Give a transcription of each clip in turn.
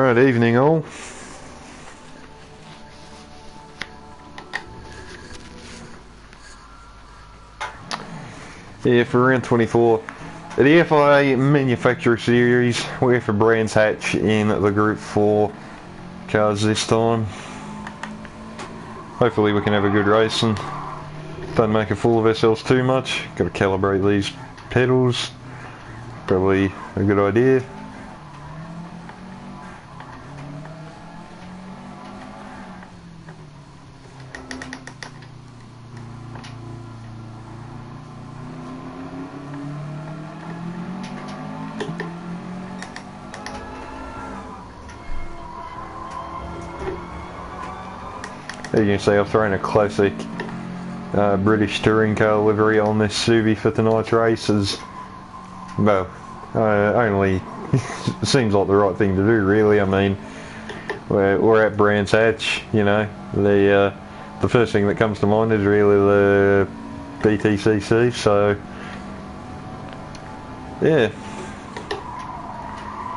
Alright, evening all. Yeah, for round 24, at the FIA Manufacturer Series, we're for Brands Hatch in the Group 4 cars this time. Hopefully we can have a good race and don't make a fool of ourselves too much. Got to calibrate these pedals, probably a good idea. As you can see, I've thrown a classic British touring car livery on this Subi for tonight's races. Well, only seems like the right thing to do, really. I mean, we're at Brands Hatch, you know. The first thing that comes to mind is really the BTCC. So, yeah,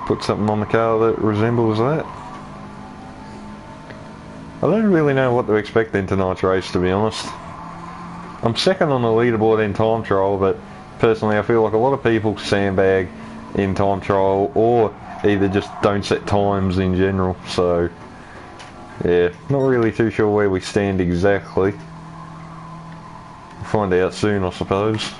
put something on the car that resembles that. I don't really know what to expect in tonight's race, to be honest. I'm second on the leaderboard in time trial, but personally I feel like a lot of people sandbag in time trial or either just don't set times in general, so yeah, not really too sure where we stand exactly. We'll find out soon, I suppose.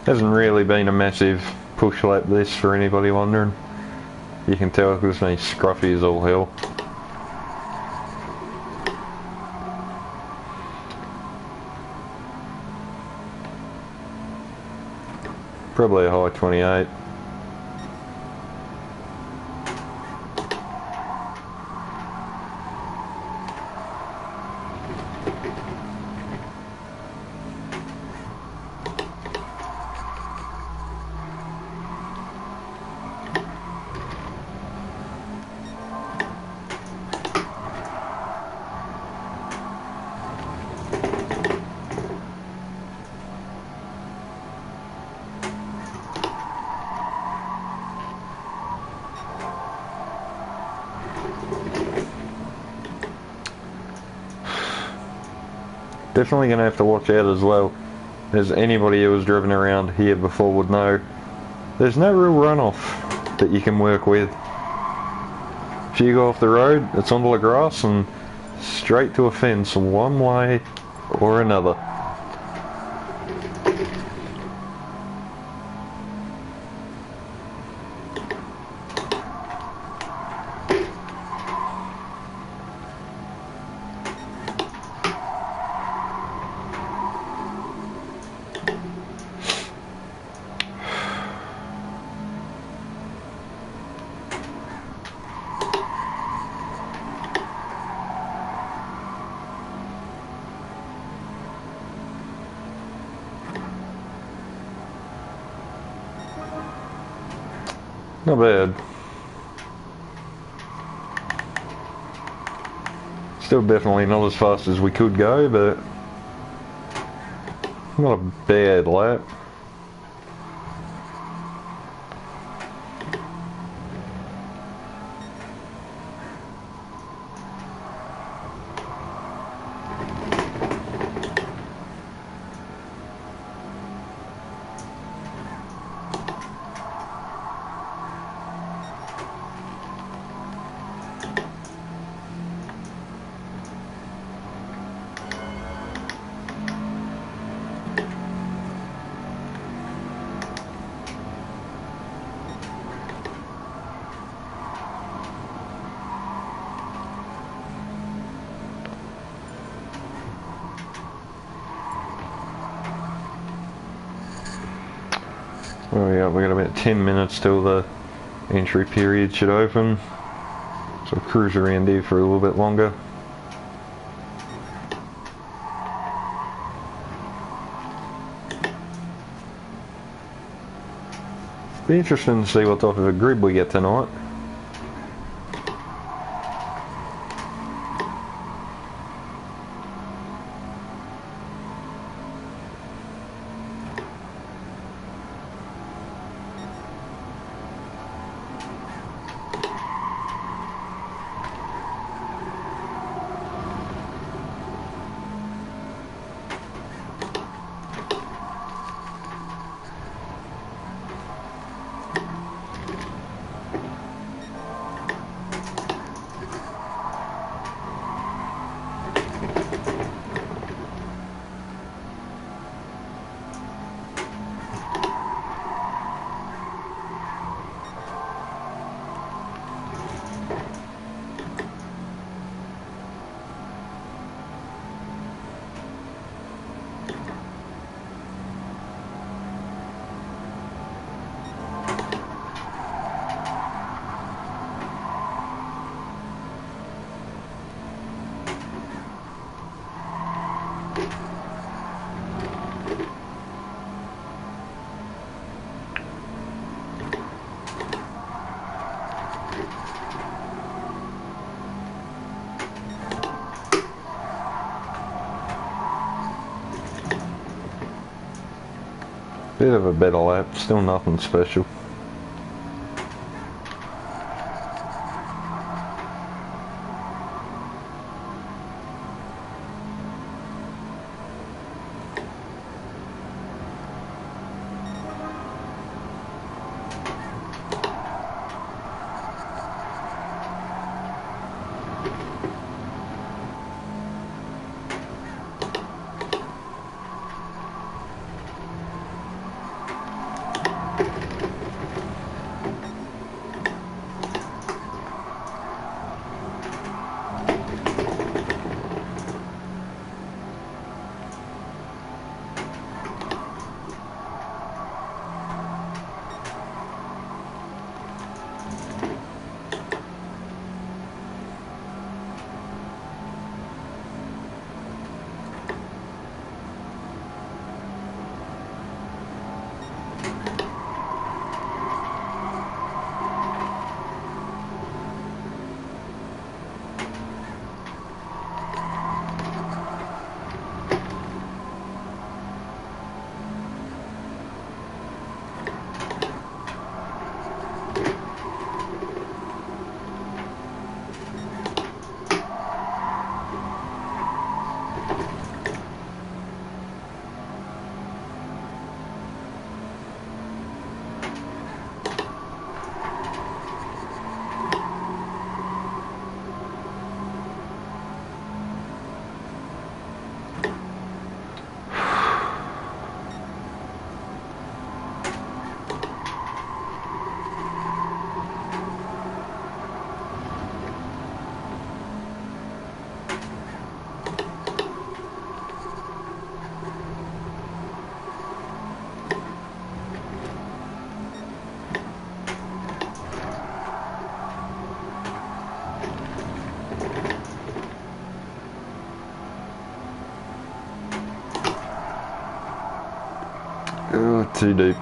Hasn't really been a massive push lap this, for anybody wondering. You can tell because me scruffy as all hell. Probably a high 28. Definitely going to have to watch out as well, as anybody who has driven around here before would know, there's no real runoff that you can work with. If you go off the road, it's onto the grass and straight to a fence one way or another. Not bad. Still definitely not as fast as we could go, but not a bad lap. Well, yeah, we've got about 10 minutes till the entry period should open, so we'll cruise around here for a little bit longer. Be interesting to see what type of a grid we get tonight. Bit of a better lap, still nothing special. Oh, too deep.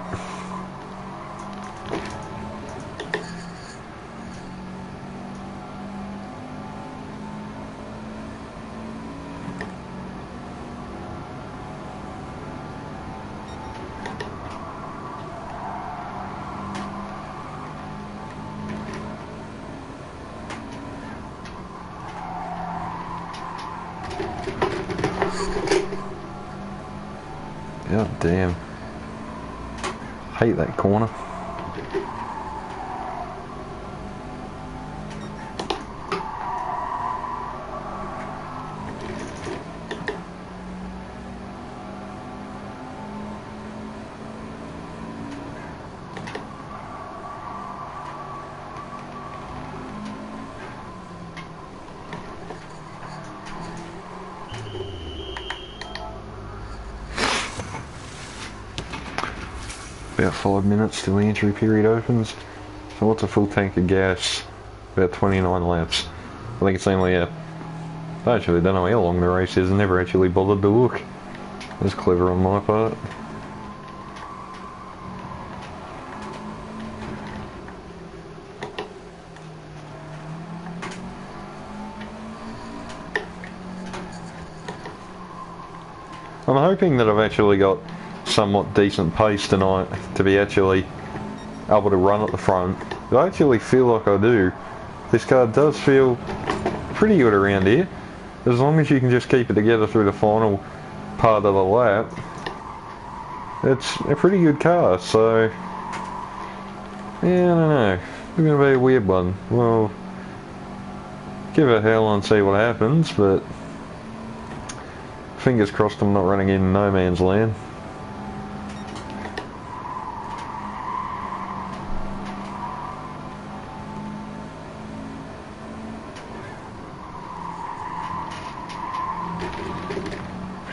God damn. Hate that corner. About 5 minutes till the entry period opens. So what's a full tank of gas? About 29 laps. I think it's only I actually don't know how long the race is. I never actually bothered to look. That's clever on my part. I'm hoping that I've actually got somewhat decent pace tonight to be actually able to run at the front. I actually feel like I do. This car does feel pretty good around here. As long as you can just keep it together through the final part of the lap, it's a pretty good car. So yeah, I don't know. It's going to be a weird one. Well, give it a hell and see what happens, but fingers crossed I'm not running in no man's land.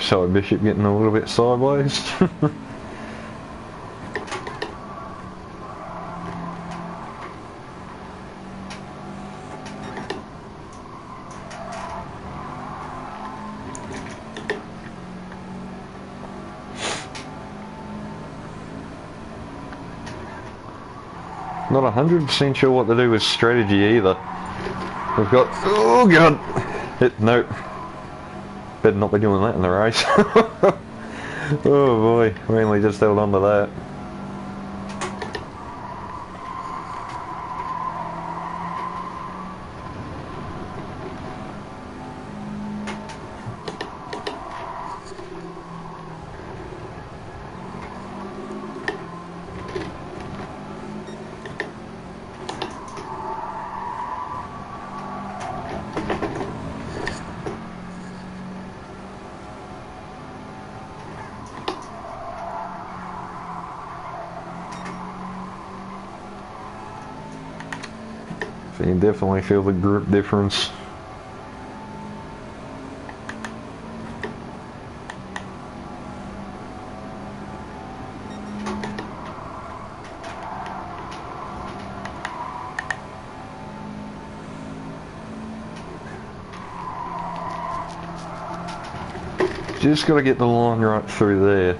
So Bishop getting a little bit sideways. Not 100% sure what to do with strategy either. We've got, oh god, nope. Better not be doing that in the race. Oh boy, mainly just held on to that. So you can definitely feel the grip difference. Just got to get the line right through there.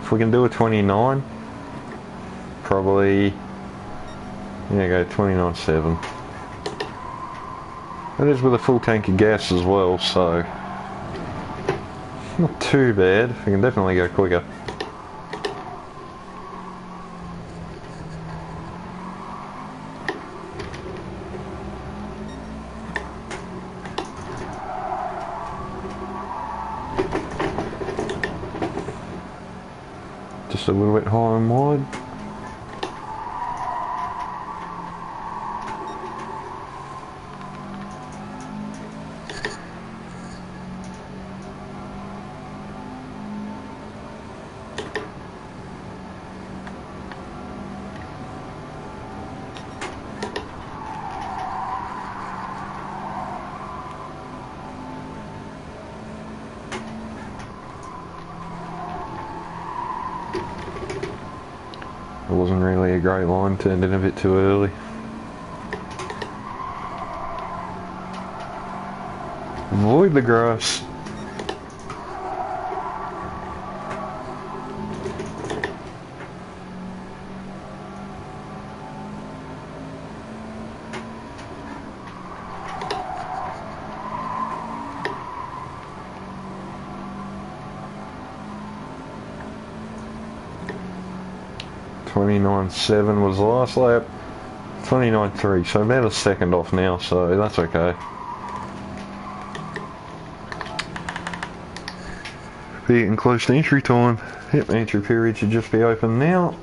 If we can do a 29, probably, yeah, go 29.7. That is with a full tank of gas as well, so not too bad. We can definitely go quicker. Just a little bit high and wide. It wasn't really a great line, turned in a bit too early. Avoid the grass. 29.7 was the last lap. 29.3, so about a second off now, so that's okay. Be getting close to entry time. Yep, entry period should just be open now.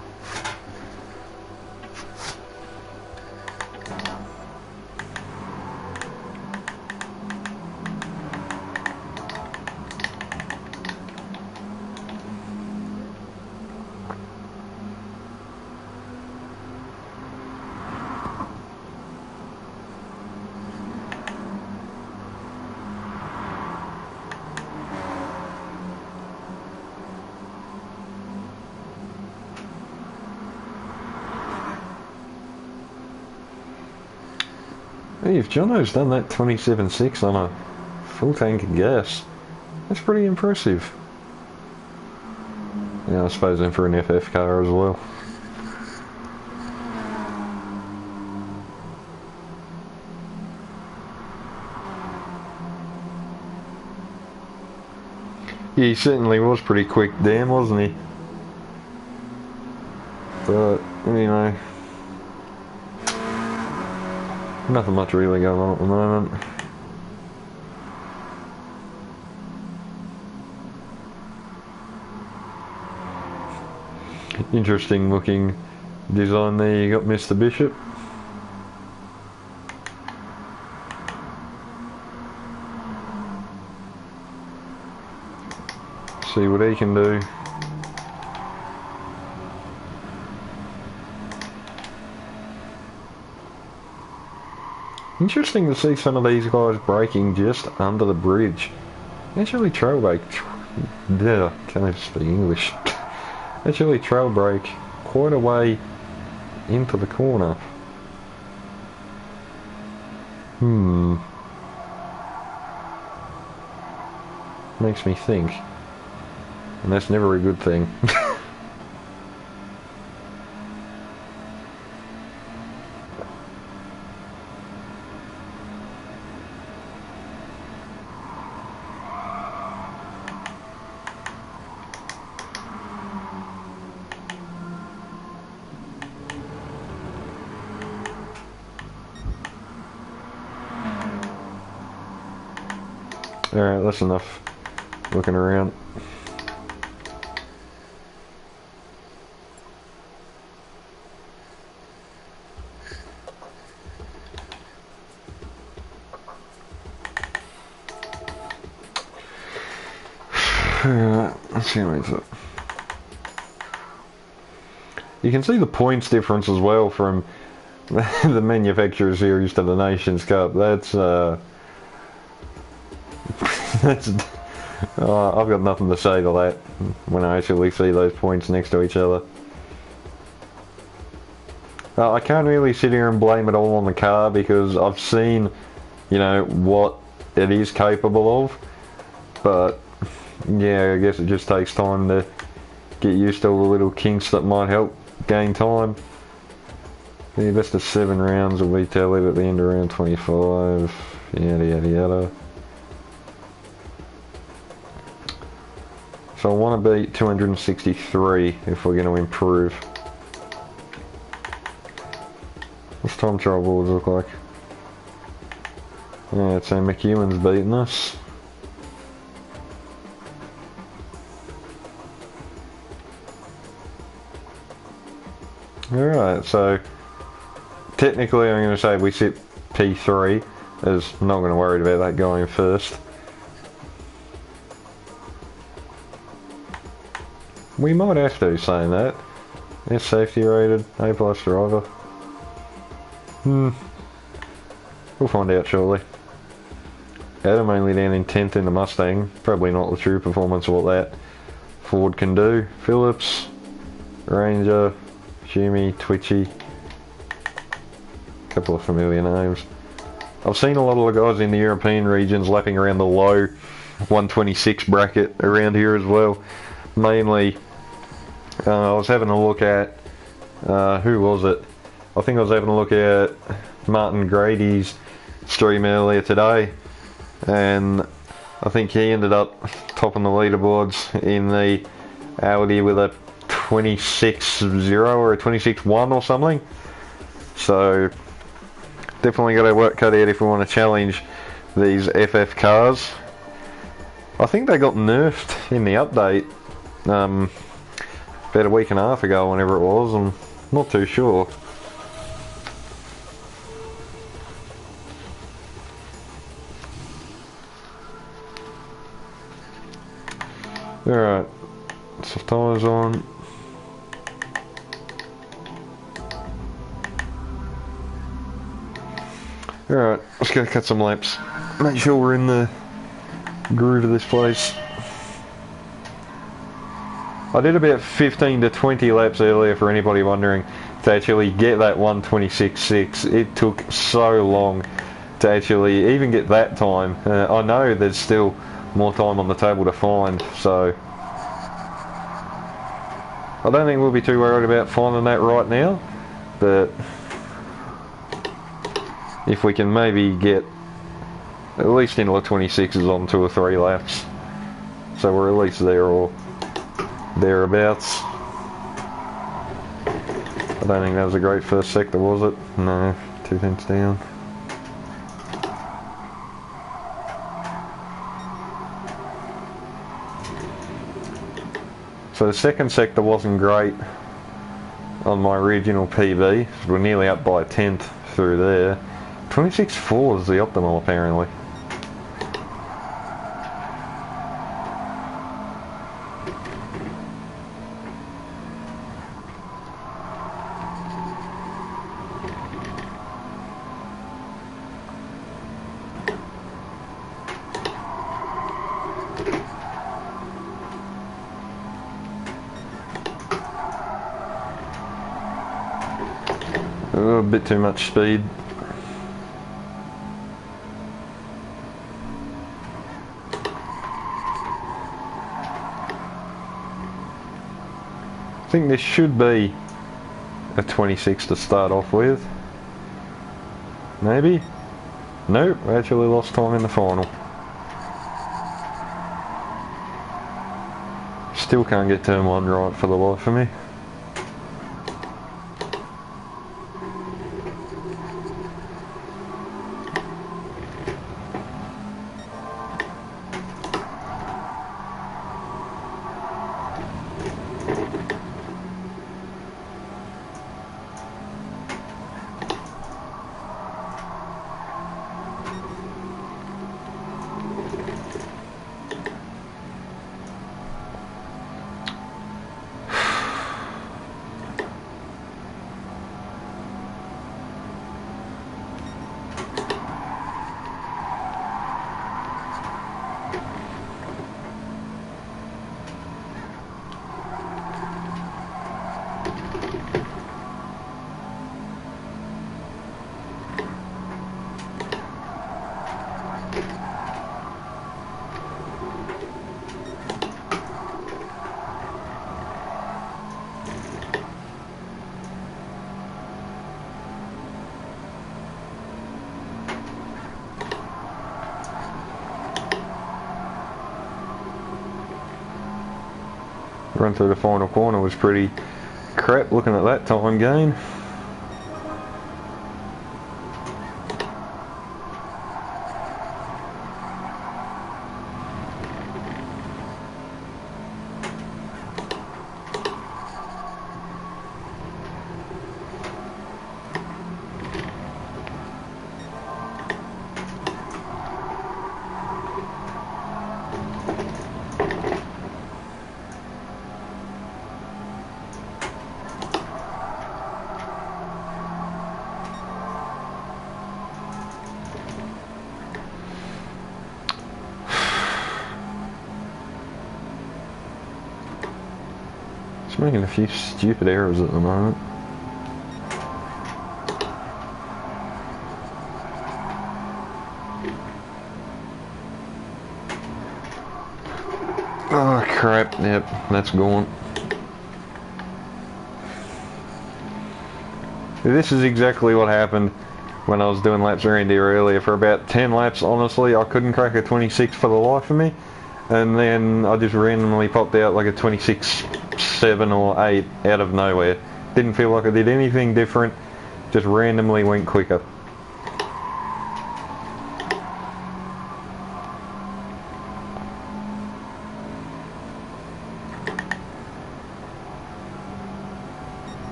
Hey, if Jono's done that 27.6 on a full tank of gas, that's pretty impressive. Yeah, I suppose then for an FF car as well. Yeah, he certainly was pretty quick down, wasn't he? But, you know, nothing much really going on at the moment. Interesting looking design there. You got Mr. Bishop. See what he can do. Interesting to see some of these guys braking just under the bridge. Actually trail brake. Yeah, can't even speak English. Actually trail brake quite a way into the corner. Makes me think. And that's never a good thing. Alright, that's enough looking around. Alright, let's see how it's up. You can see the points difference as well from the manufacturer series to the Nations Cup. That's I've got nothing to say to that when I actually see those points next to each other. I can't really sit here and blame it all on the car because I've seen, you know, what it is capable of, but yeah, I guess it just takes time to get used to all the little kinks that might help gain time. The best of 7 rounds will be tallied at the end of round 25, yada yada yada. So I want to beat 263 if we're going to improve. What's time trial boards look like? Yeah, so McEwen's beating us. Alright, so technically I'm going to say we sit P3, as I'm not going to worry about that going first. We might have to, saying that. It's safety rated, A+ driver. We'll find out shortly. Adam only down in 10th in the Mustang. Probably not the true performance of what that Ford can do. Phillips, Ranger, Jimmy, Twitchy. Couple of familiar names. I've seen a lot of the guys in the European regions lapping around the low 126 bracket around here as well. Mainly, I was having a look at, who was it? I think I was having a look at Martin Grady's stream earlier today, and I think he ended up topping the leaderboards in the Audi with a 26.0 or a 26.1 or something. So definitely got our work cut out if we want to challenge these FF cars. I think they got nerfed in the update about a week and a half ago, whenever it was. I'm not too sure. Alright, soft tyres on. Alright, let's go cut some laps. Make sure we're in the groove of this place. I did about 15 to 20 laps earlier, for anybody wondering, to actually get that 1:26.6. It took so long to actually even get that time. I know there's still more time on the table to find, so I don't think we'll be too worried about finding that right now, but if we can maybe get at least into the 26s on 2 or 3 laps, so we're at least there or thereabouts. I don't think that was a great first sector, was it? No, 2 tenths down. So the second sector wasn't great on my original PB. We're nearly up by a tenth through there. 26.4 is the optimal, apparently. A bit too much speed. I think this should be a 26 to start off with. Maybe? Nope, I actually lost time in the final. Still can't get turn 1 right for the life of me. Run through the final corner was pretty crap looking at that time gain. Making a few stupid errors at the moment. Oh crap, yep, that's gone. This is exactly what happened when I was doing laps around here earlier. For about 10 laps, honestly, I couldn't crack a 26 for the life of me. and then I just randomly popped out like a 26.7 or 8 out of nowhere. Didn't feel like I did anything different, just randomly went quicker.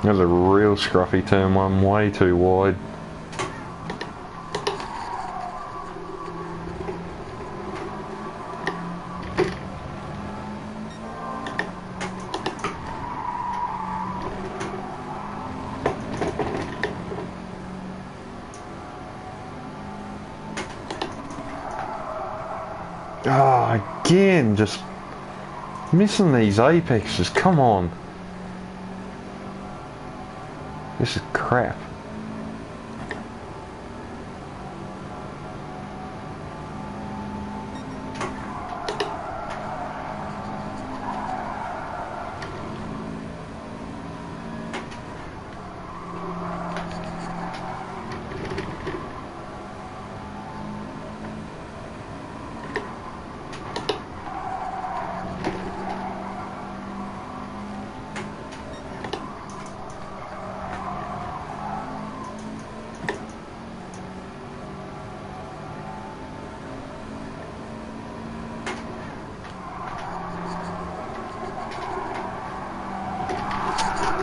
That was a real scruffy turn one, way too wide. Oh, again, just missing these apexes, come on. This is crap.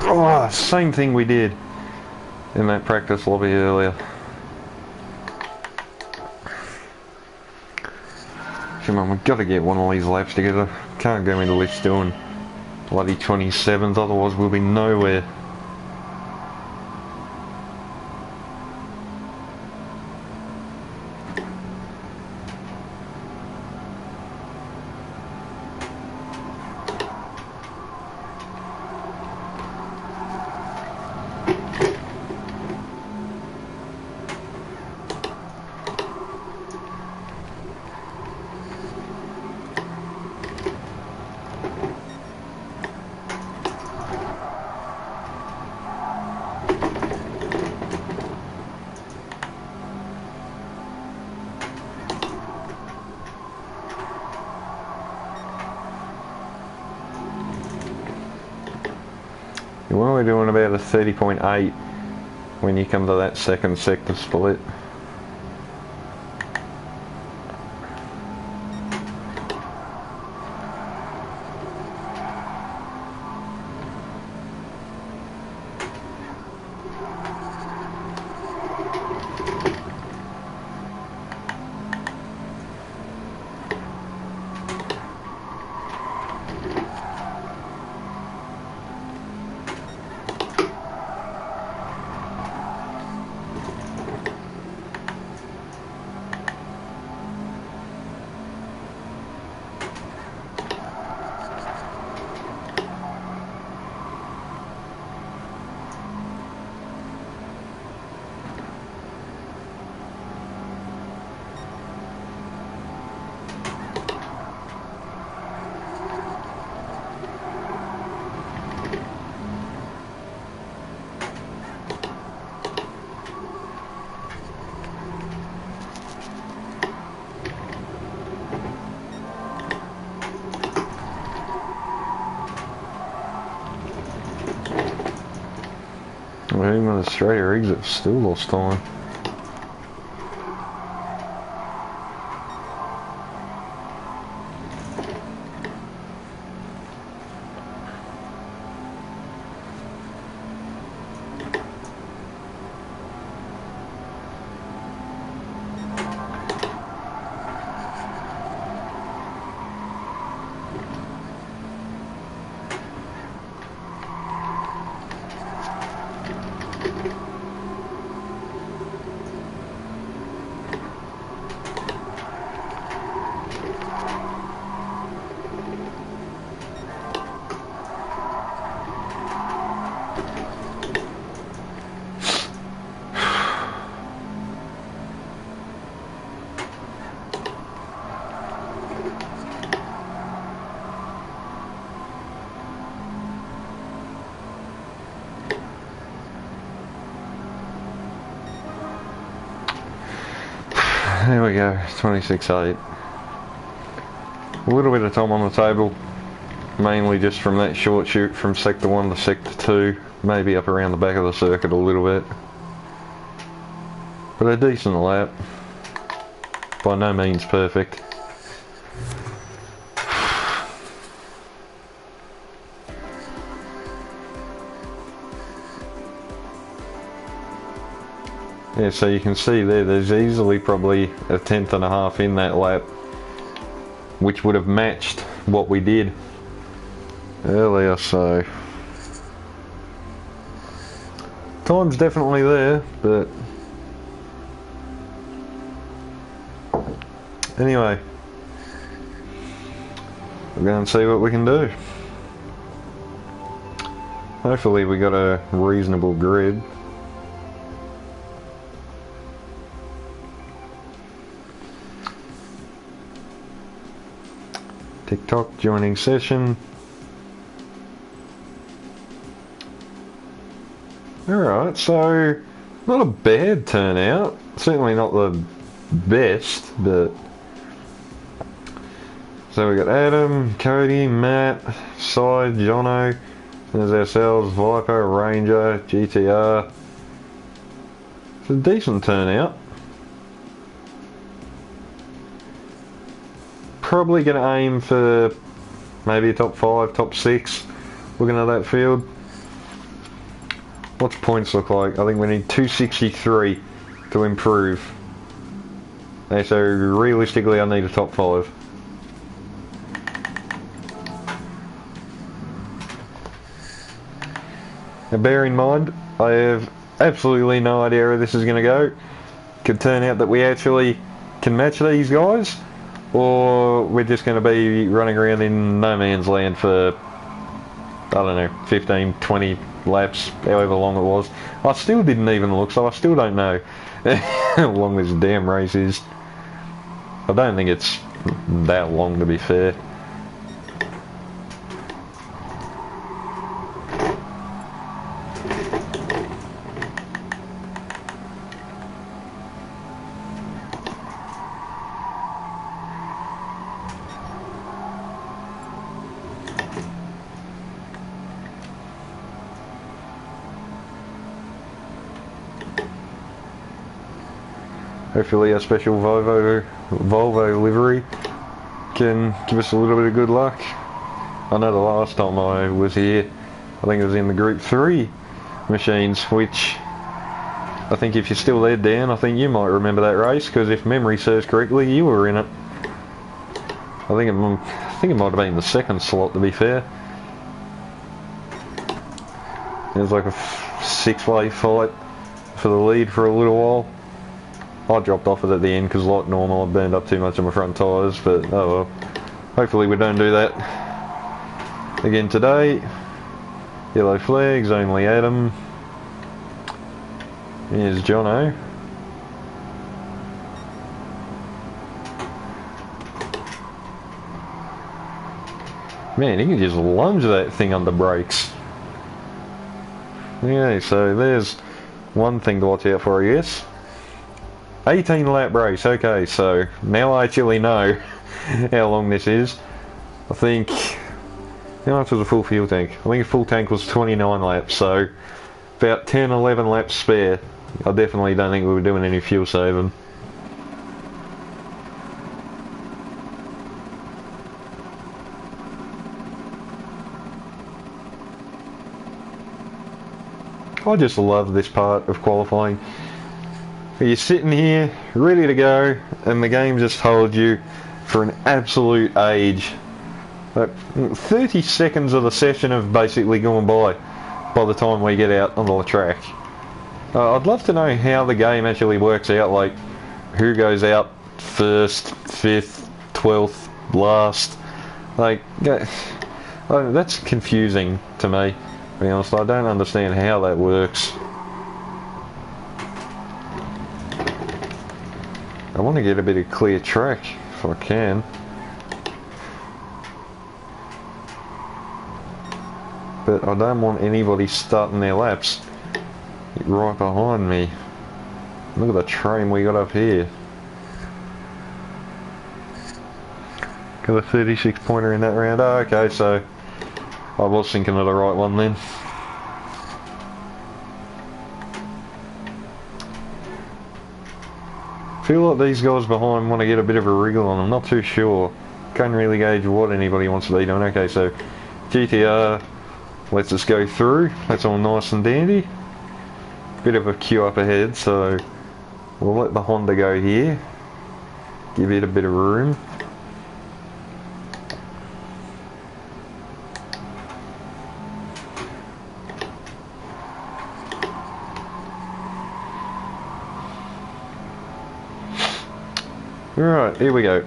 Oh, same thing we did in that practice lobby earlier. Come on, we've got to get one of these laps together. Can't go into this doing bloody 27s, otherwise we'll be nowhere. We're only doing about a 30.8 when you come to that second sector split. Well, even with a straighter exit, still lost time. There we go, 26.8. A little bit of time on the table, mainly just from that short shoot from sector 1 to sector 2, maybe up around the back of the circuit a little bit. But a decent lap, by no means perfect. Yeah, so you can see there's easily probably a tenth and a half in that lap, which would have matched what we did earlier, so time's definitely there, but anyway, we'll go and see what we can do. Hopefully we got a reasonable grid. TikTok joining session. Alright, so not a bad turnout. Certainly not the best, but so we got Adam, Cody, Matt, Cy, Jono, there's ourselves, Viper, Ranger, GTR. It's a decent turnout. Probably going to aim for maybe a top 5, top 6, looking at that field. What's points look like? I think we need 263 to improve. Okay, so realistically I need a top 5. Now bear in mind, I have absolutely no idea where this is going to go. Could turn out that we actually can match these guys, or we're just going to be running around in no man's land for, I don't know, 15, 20 laps, however long it was. I still didn't even look, so I still don't know how long this damn race is. I don't think it's that long, to be fair. Hopefully our special Volvo livery can give us a little bit of good luck. I know the last time I was here, I think it was in the Group 3 machines, which I think if you're still there, Dan, I think you might remember that race, because if memory serves correctly, you were in it. I think it might have been the second slot, to be fair. It was like a 6-way fight for the lead for a little while. I dropped off it at the end because, like normal, I burned up too much on my front tyres, but oh well. Hopefully we don't do that again today. Yellow flags, only Adam. Here's Jono. Man, he can just lunge that thing under brakes. Yeah, so there's one thing to watch out for, I guess. 18 lap race, okay, so now I actually know how long this is. I think, how much was a full fuel tank? I think a full tank was 29 laps, so about 10, 11 laps spare. I definitely don't think we were doing any fuel saving. I just love this part of qualifying. You're sitting here, ready to go, and the game just holds you for an absolute age. Like 30 seconds of the session have basically gone by the time we get out onto the track. I'd love to know how the game actually works out, like who goes out first, 5th, 12th, last. Like, that's confusing to me, to be honest. I don't understand how that works. I want to get a bit of clear track if I can. But I don't want anybody starting their laps right behind me. Look at the train we got up here. Got a 36 pointer in that round. Oh, okay, so I was thinking of the right one then. Feel like these guys behind want to get a bit of a wriggle on. I'm not too sure. Can't really gauge what anybody wants to be doing. Okay, so GTR lets us go through. That's all nice and dandy. Bit of a queue up ahead, so we'll let the Honda go here. Give it a bit of room. Alright, here we go.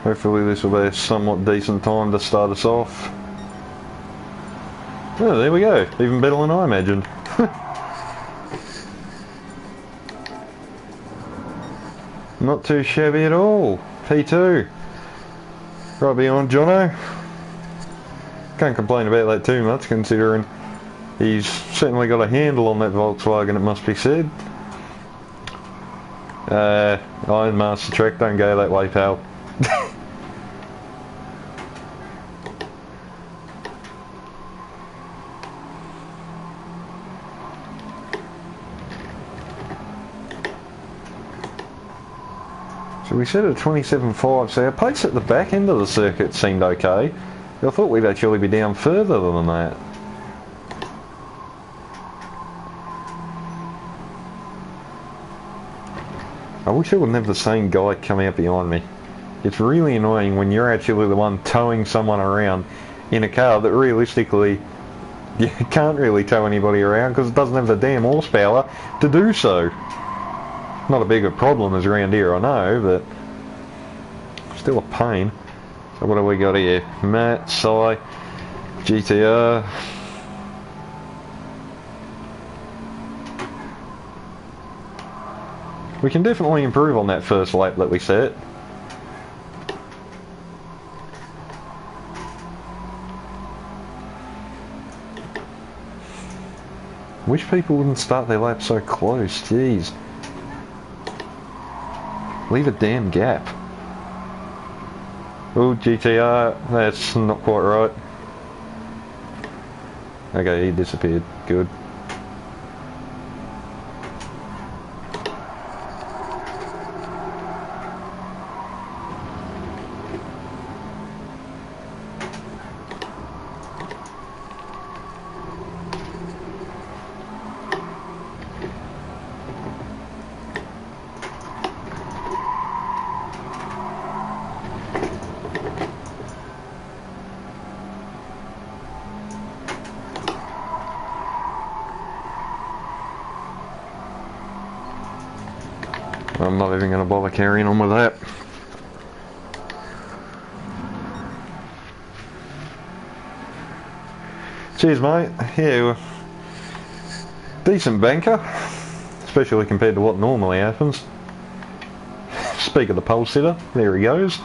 Hopefully this will be a somewhat decent time to start us off. Oh, there we go. Even better than I imagined. Not too shabby at all. P2. Right behind Jono. Can't complain about that too much considering he's certainly got a handle on that Volkswagen, it must be said. Iron Master Trek, don't go that way, pal. So we set at 27.5, so our pace at the back end of the circuit seemed okay. I thought we'd actually be down further than that. I wish I wouldn't have the same guy come out behind me. It's really annoying when you're actually the one towing someone around in a car that realistically you can't really tow anybody around because it doesn't have the damn horsepower to do so. Not a big a problem as around here, I know, but still a pain. So what have we got here? Matt, Cy, GTR. We can definitely improve on that first lap that we set. Wish people wouldn't start their lap so close, jeez. Leave a damn gap. Oh, GTR, that's not quite right. Okay, he disappeared. Good. I'm not even going to bother carrying on with that. Cheers, mate. Yeah, decent banker, especially compared to what normally happens. Speak of the pole sitter, there he goes.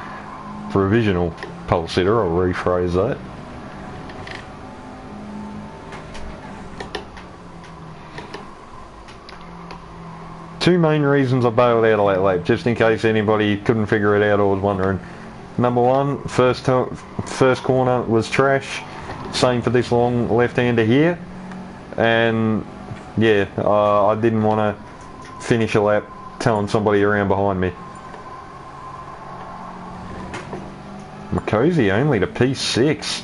Provisional pole sitter, I'll rephrase that. two main reasons I bailed out of that lap, just in case anybody couldn't figure it out or was wondering. Number one, first corner was trash. Same for this long left-hander here. And yeah, I didn't want to finish a lap telling somebody around behind me. Makosi only to P6.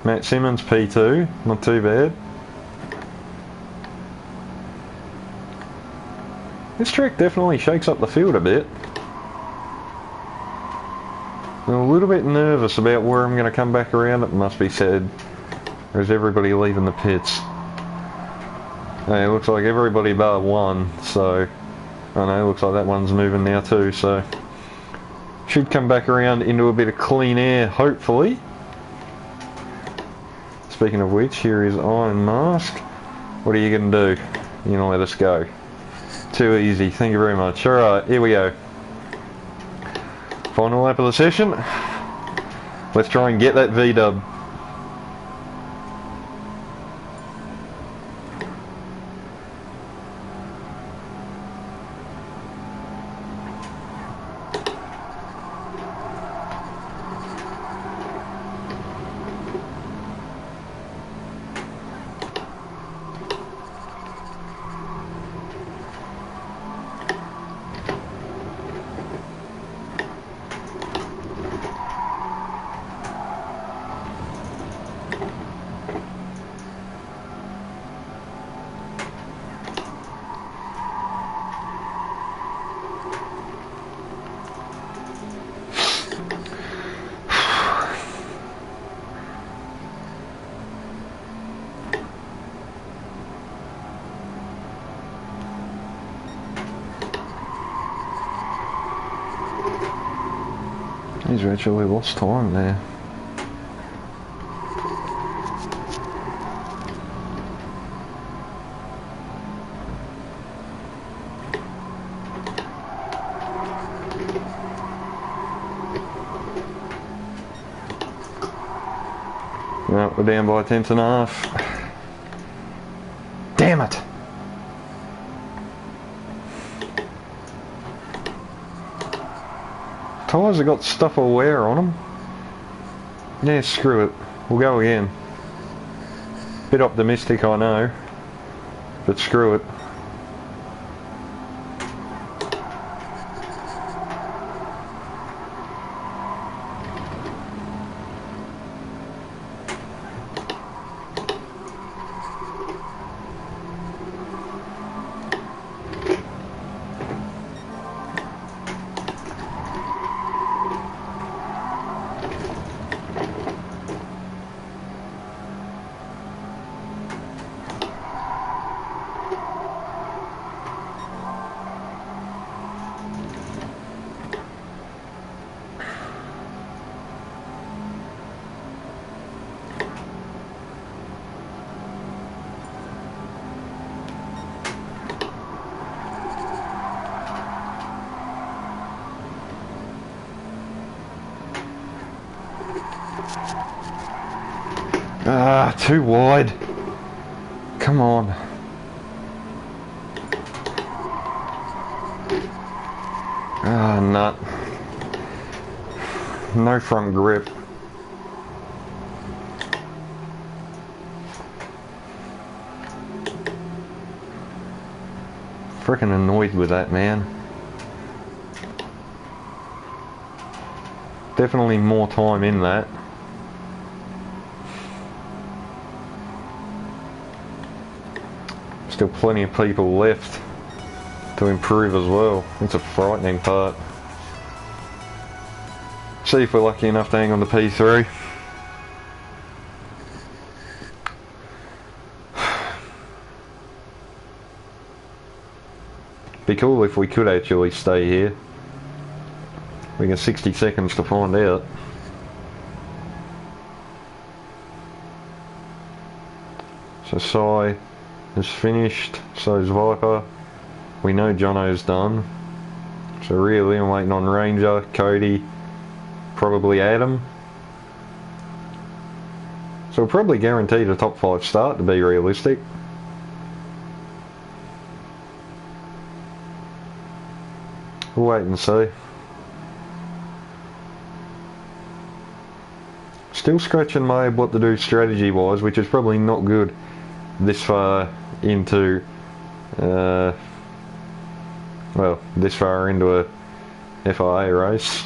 Matt Simmons P2, not too bad. This track definitely shakes up the field a bit. I'm a little bit nervous about where I'm going to come back around, it must be said. There's everybody leaving the pits. Hey, it looks like everybody bar one, so I know, it looks like that one's moving now too, so should come back around into a bit of clean air, hopefully. Speaking of which, here is Iron Mask. What are you going to do? You're going to let us go. Too easy, thank you very much. Alright, here we go. Final lap of the session. Let's try and get that V-dub. He's actually lost time there. No, we're down by 10.5. Damn it! Tyres have got stuff of wear on them. Yeah, screw it. We'll go again. Bit optimistic, I know. But screw it. Ah, too wide. Come on. Ah, nut. No front grip. Freaking annoyed with that, man. Definitely more time in that. Still plenty of people left to improve as well. It's a frightening part. See if we're lucky enough to hang on to P3. Be cool if we could actually stay here. We got 60 seconds to find out. So Sai is finished, so is Viper. We know Jono's done. So really I'm waiting on Ranger, Cody, probably Adam. So we're probably guaranteed a top 5 start to be realistic. We'll wait and see. Still scratching my head what to do strategy wise, which is probably not good this far into this far into a FIA race.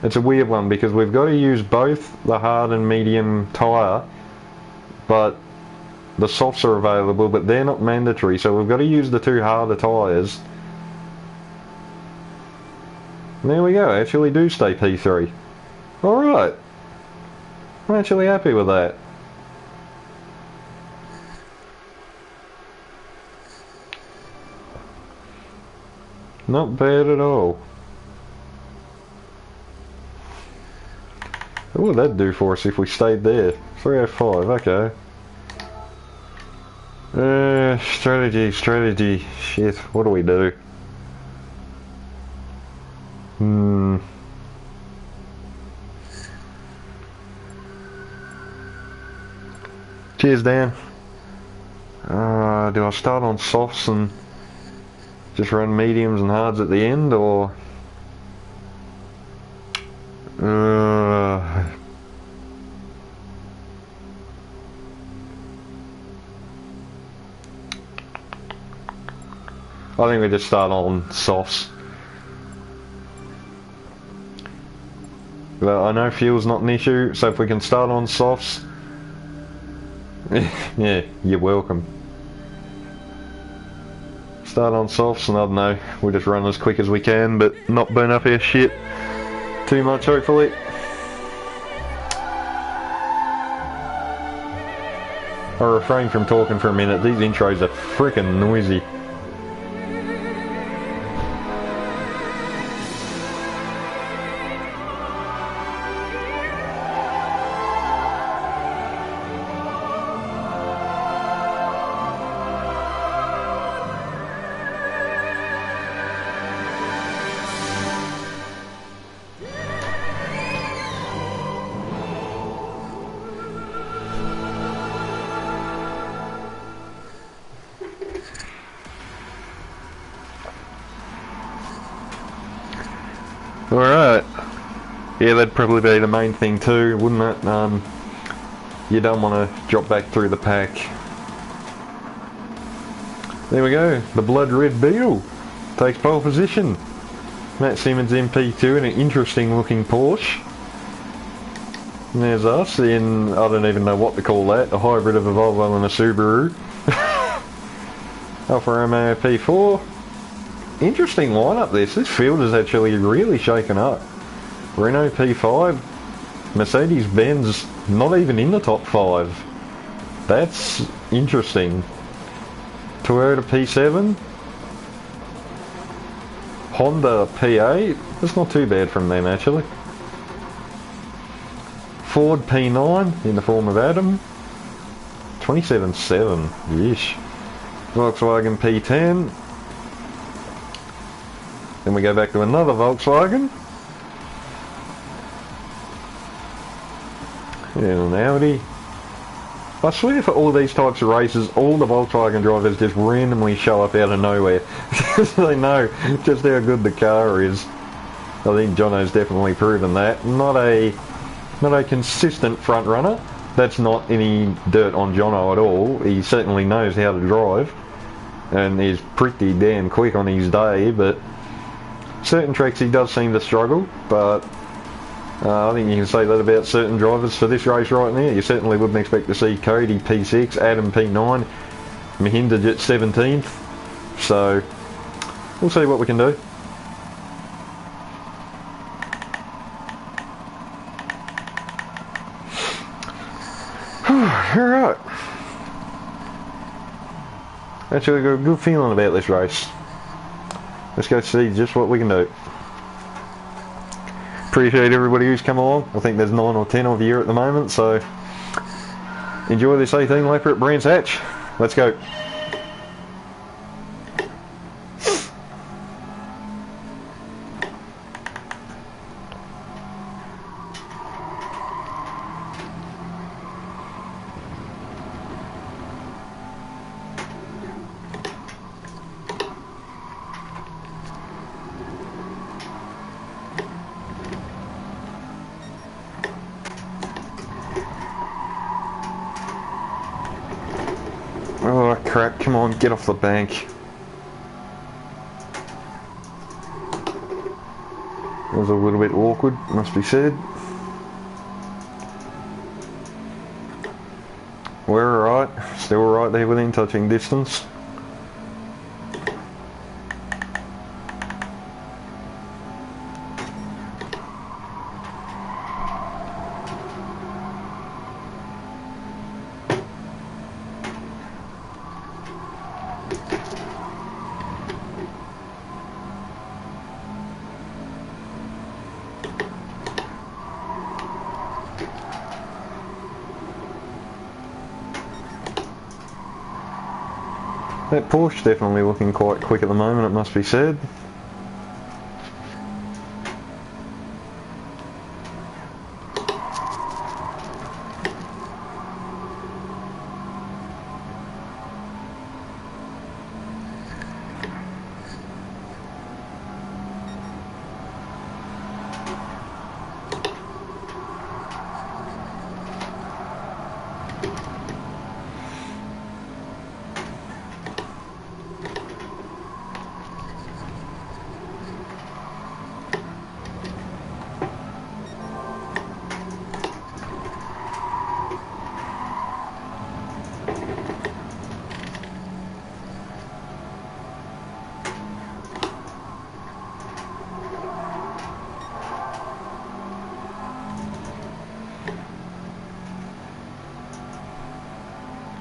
It's a weird one because we've got to use both the hard and medium tyre, but the softs are available, but they're not mandatory, so we've got to use the two harder tyres. There we go, I actually do stay P3. Alright. I'm actually happy with that. Not bad at all. What would that do for us if we stayed there? 305, okay. Strategy. Shit, what do we do? Cheers, Dan. Do I start on softs and just run mediums and hards at the end, or I think we just start on softs. Well, I know fuel's not an issue, so if we can start on softs, yeah, you're welcome. Start on softs, and I don't know, we'll just run as quick as we can, but not burn up our shit too much, hopefully. I'll refrain from talking for a minute, these intros are freaking noisy. Alright. Yeah, that'd probably be the main thing too, wouldn't it? You don't want to drop back through the pack. There we go. The blood red Beetle takes pole position. Matt Simmons MP2 in an interesting looking Porsche. And there's us in, I don't even know what to call that, a hybrid of a Volvo and a Subaru. Alfa Romeo P4. Interesting lineup this. This field is actually really shaken up. Renault P5, Mercedes-Benz not even in the top 5. That's interesting. Toyota P7, Honda P8, that's not too bad from them actually. Ford P9 in the form of Adam, 27.7, yeesh. Volkswagen P10, then we go back to another Volkswagen, and an Audi. I swear for all these types of races, all the Volkswagen drivers just randomly show up out of nowhere. Because they know just how good the car is. I think Jono's definitely proven that. Not a consistent front runner. That's not any dirt on Jono at all. He certainly knows how to drive. And is pretty damn quick on his day, but certain tracks he does seem to struggle, but I think you can say that about certain drivers for this race right now. You certainly wouldn't expect to see Cody P6, Adam P9, Mahinda at 17th, so we'll see what we can do. Alright. Actually, I've got a good feeling about this race. Let's go see just what we can do. Appreciate everybody who's come along. I think there's 9 or 10 of you at the moment, so enjoy this 18 lapper at Brands Hatch. Let's go. Come on, get off the bank. It was a little bit awkward, must be said. We're alright, still right there within touching distance. That Porsche definitely looking quite quick at the moment, it must be said.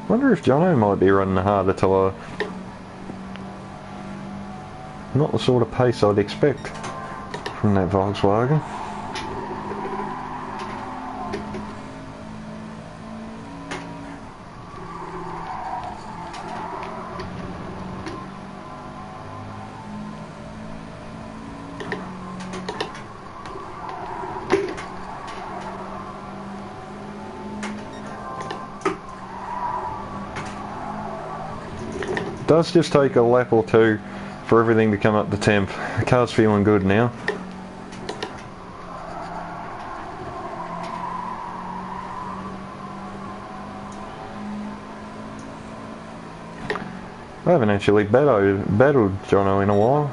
Wonder if Jono might be running harder to not the sort of pace I'd expect from that Volkswagen. Does just take a lap or two for everything to come up to temp. The car's feeling good now. I haven't actually battled Jono in a while.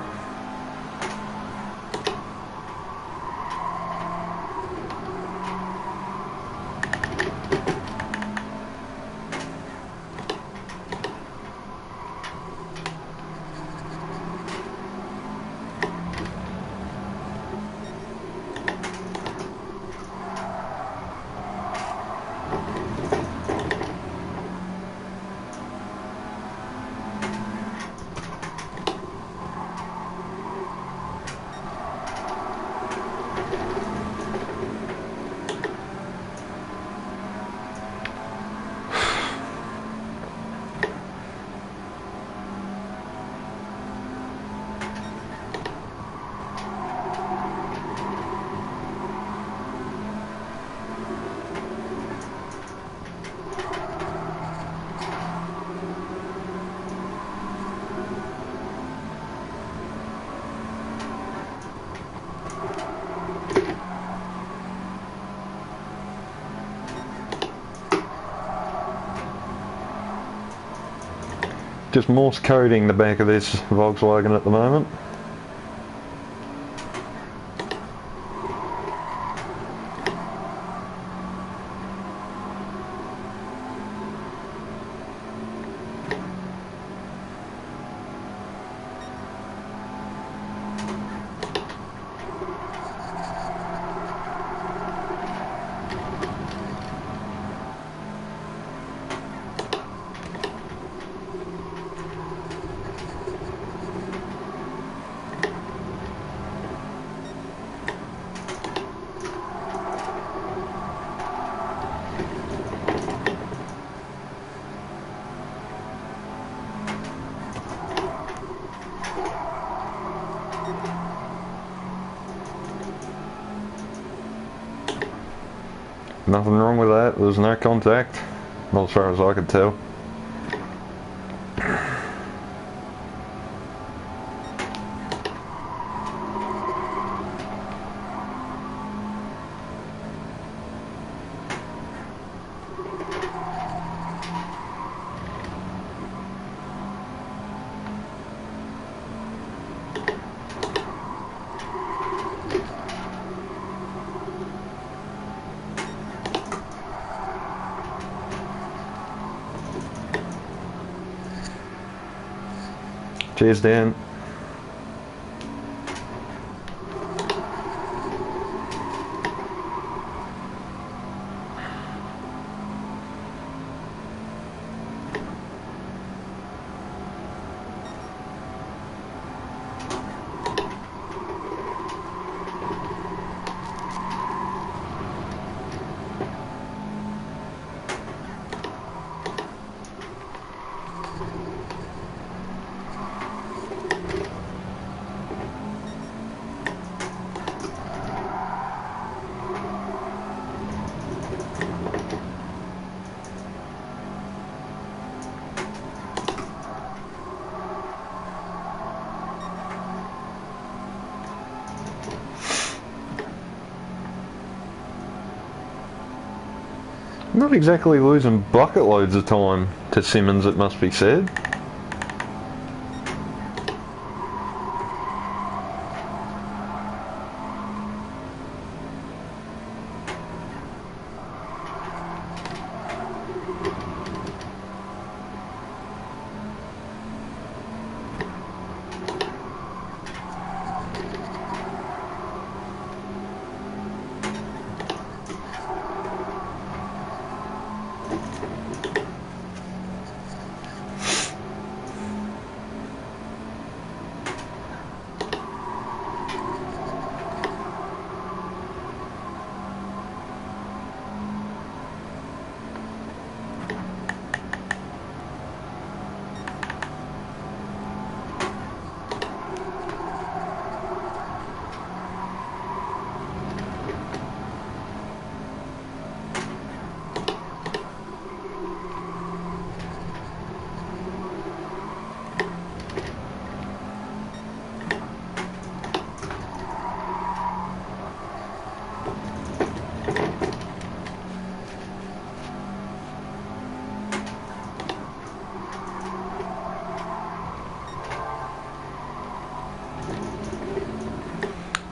Just Morse coding the back of this Volkswagen at the moment. Nothing wrong with that, there's no contact, not as far as I could tell. Cheers, Dan. Not exactly losing bucket loads of time to Simmons, it must be said.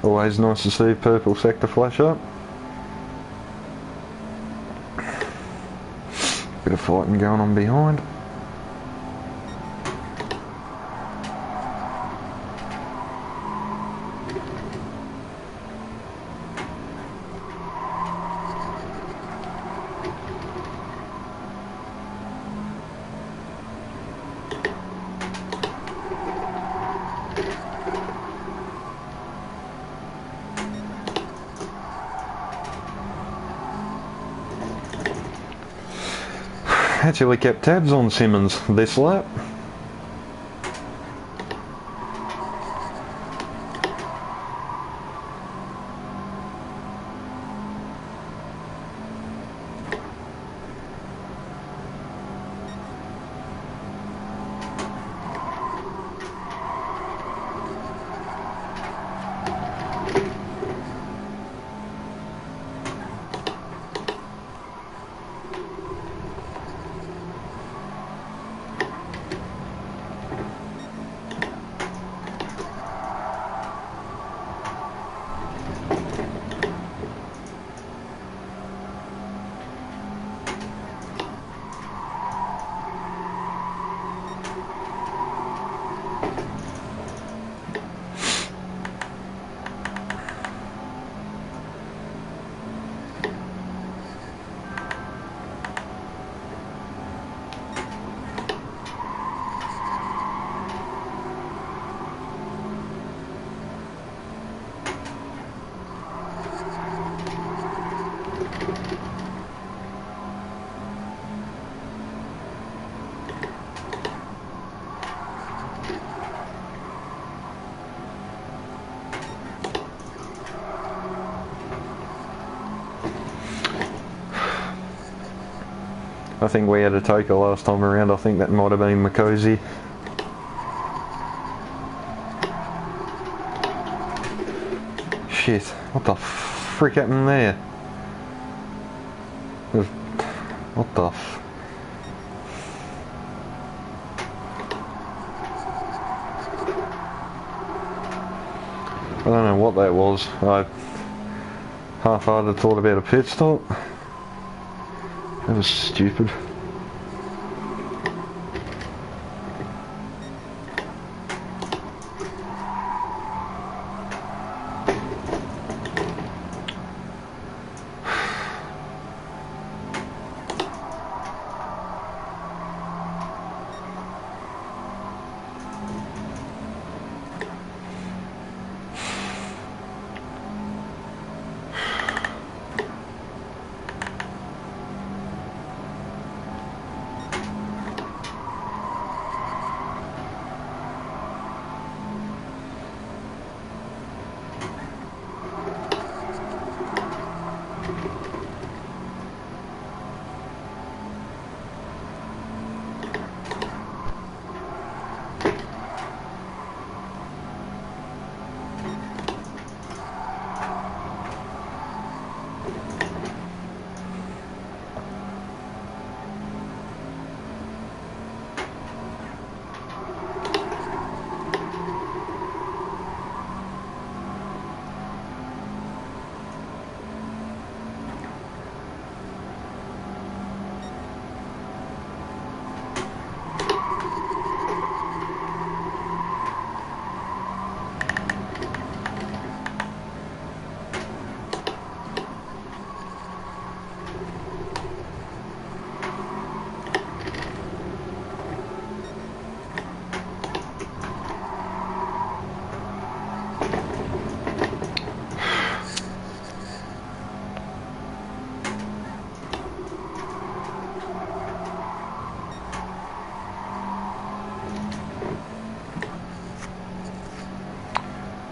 Always nice to see purple sector flash up. Bit of fighting going on behind. Actually kept tabs on Simmons this lap. I think we had a taker last time around. I think that might have been McCosey. Shit, what the frick happened there? What the f... I don't know what that was. I half-hearted thought about a pit stop. That was stupid.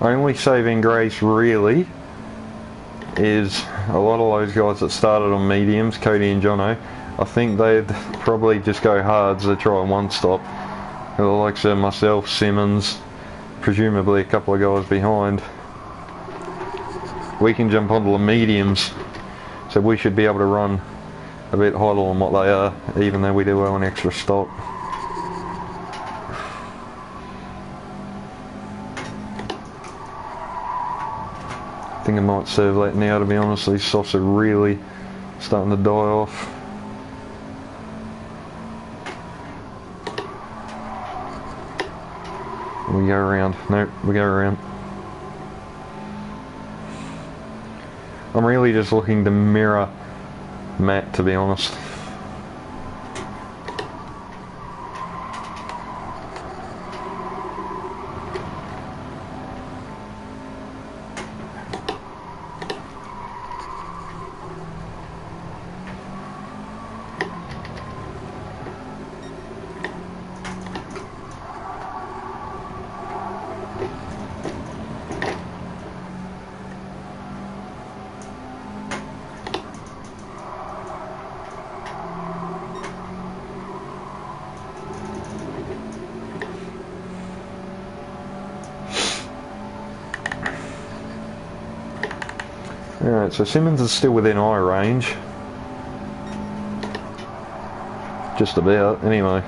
only saving grace really is a lot of those guys that started on mediums, Cody and Jono, I think they'd probably just go hards to try one stop. The likes of myself, Simmons, presumably a couple of guys behind, we can jump onto the mediums, so we should be able to run a bit hotter than what they are, even though we do have an extra stop. I think I might serve that now, to be honest. These softs are really starting to die off. We go around. Nope, we go around. I'm really just looking to mirror Matt, to be honest. Alright, so Simmons is still within eye range. Just about, anyway.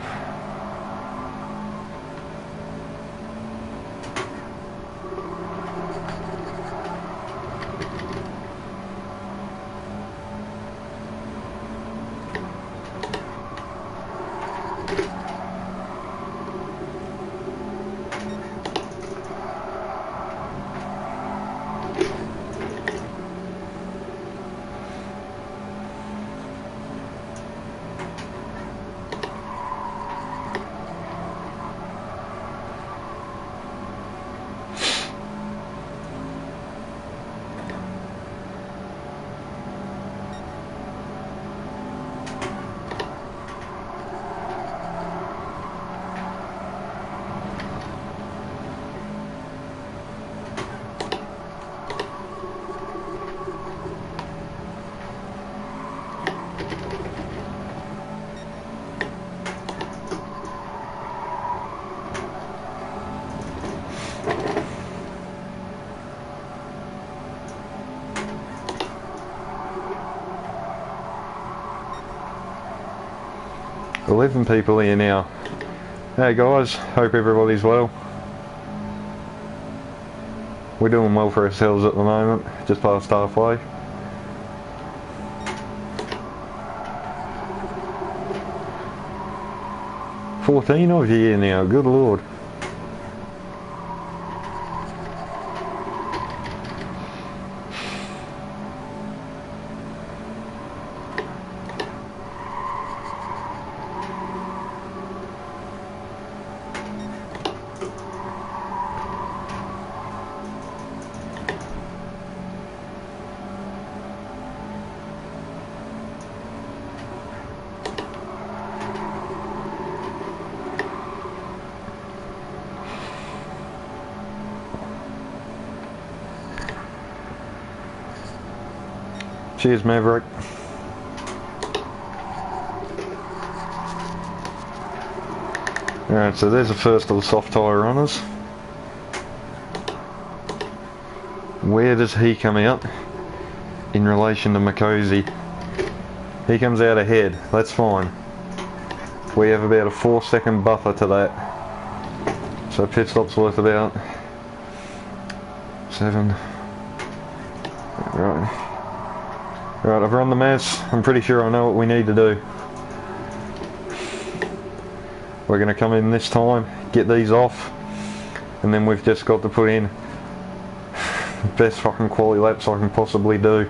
Eleven people here now. Hey guys, hope everybody's well. We're doing well for ourselves at the moment, just past halfway. "14 of you here now, good lord." Cheers, Maverick. Alright, so there's the first of the soft tyre runners. Where does he come out in relation to Makosi? He comes out ahead, that's fine. We have about a 4-second buffer to that. So pit stop's worth about 7. Right. Right, I've run the maths. I'm pretty sure I know what we need to do. We're going to come in this time, get these off, and then we've just got to put in the best fucking quality laps I can possibly do.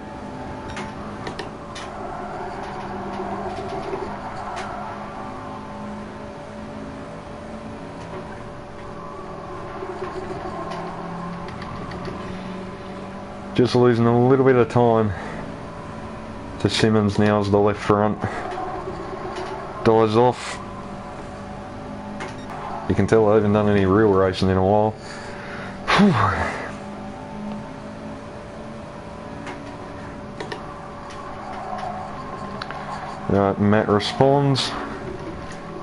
Just losing a little bit of time to Simmons now as the left front dies off. You can tell I haven't done any real racing in a while. Right, Matt responds.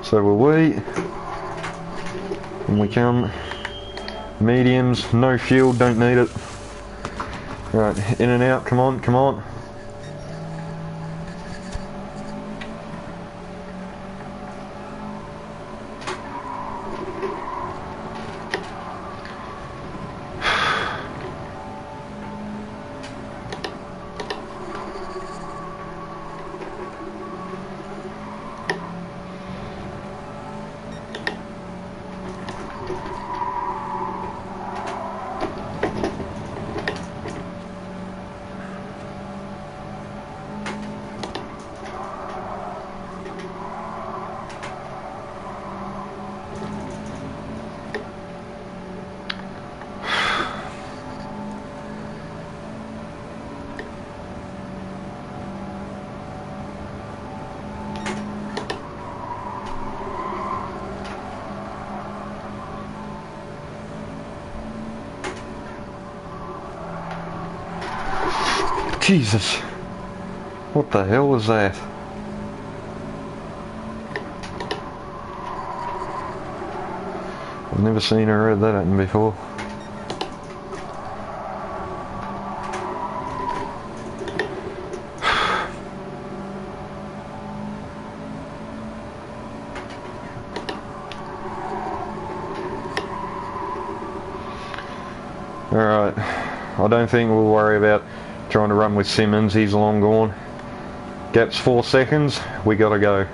So will we. And we come. Mediums, no fuel, don't need it. Right, in and out, come on, come on. Jesus, what the hell was that? I've never seen or heard that happen before. Alright, I don't think we'll worry about trying to run with Simmons, he's long gone. Gap's 4 seconds, we gotta go.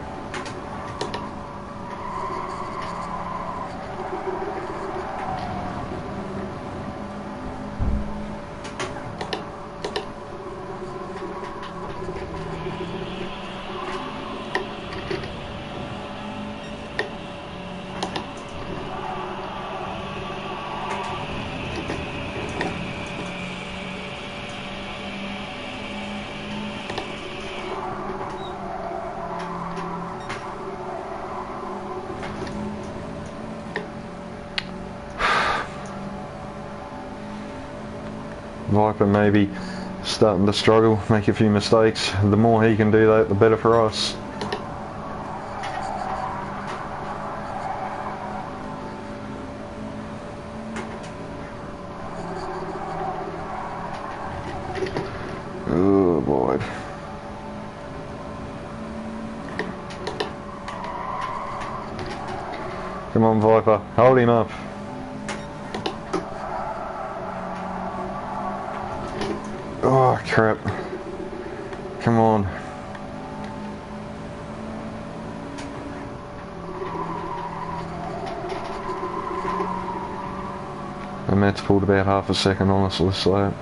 Viper maybe starting to struggle, make a few mistakes. The more he can do that, the better for us. Oh boy. Come on Viper, hold him up. Oh crap. Come on. And Matt's pulled about half a second on us, let's say it.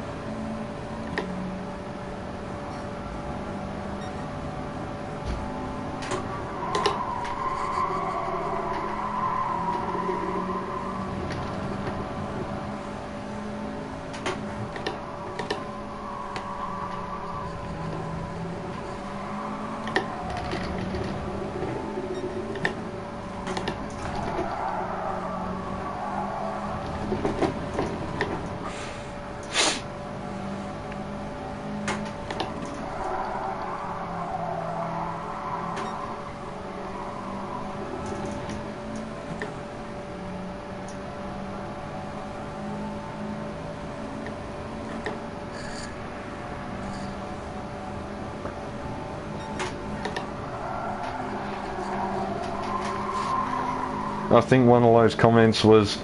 I think one of those comments was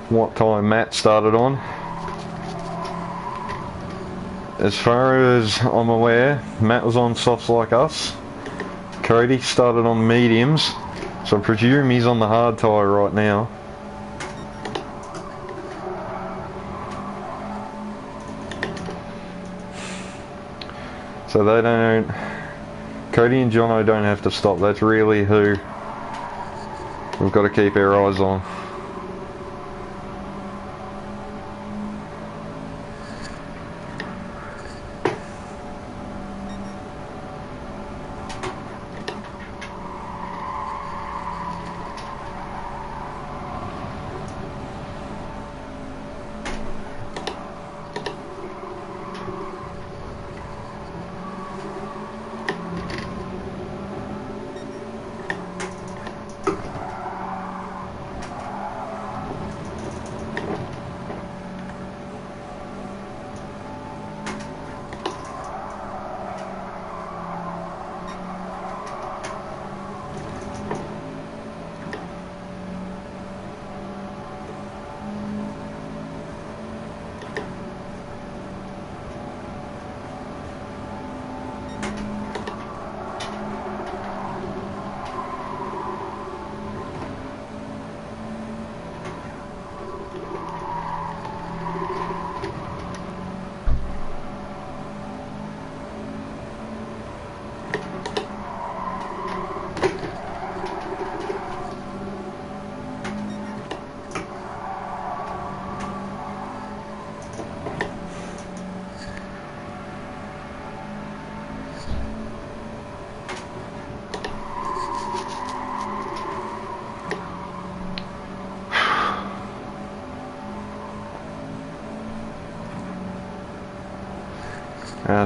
what time Matt started on. As far as I'm aware, Matt was on softs like us. Cody started on mediums, so I presume he's on the hard tyre right now. So they don't, Cody and Jono don't have to stop, that's really who we've got to keep our eyes on.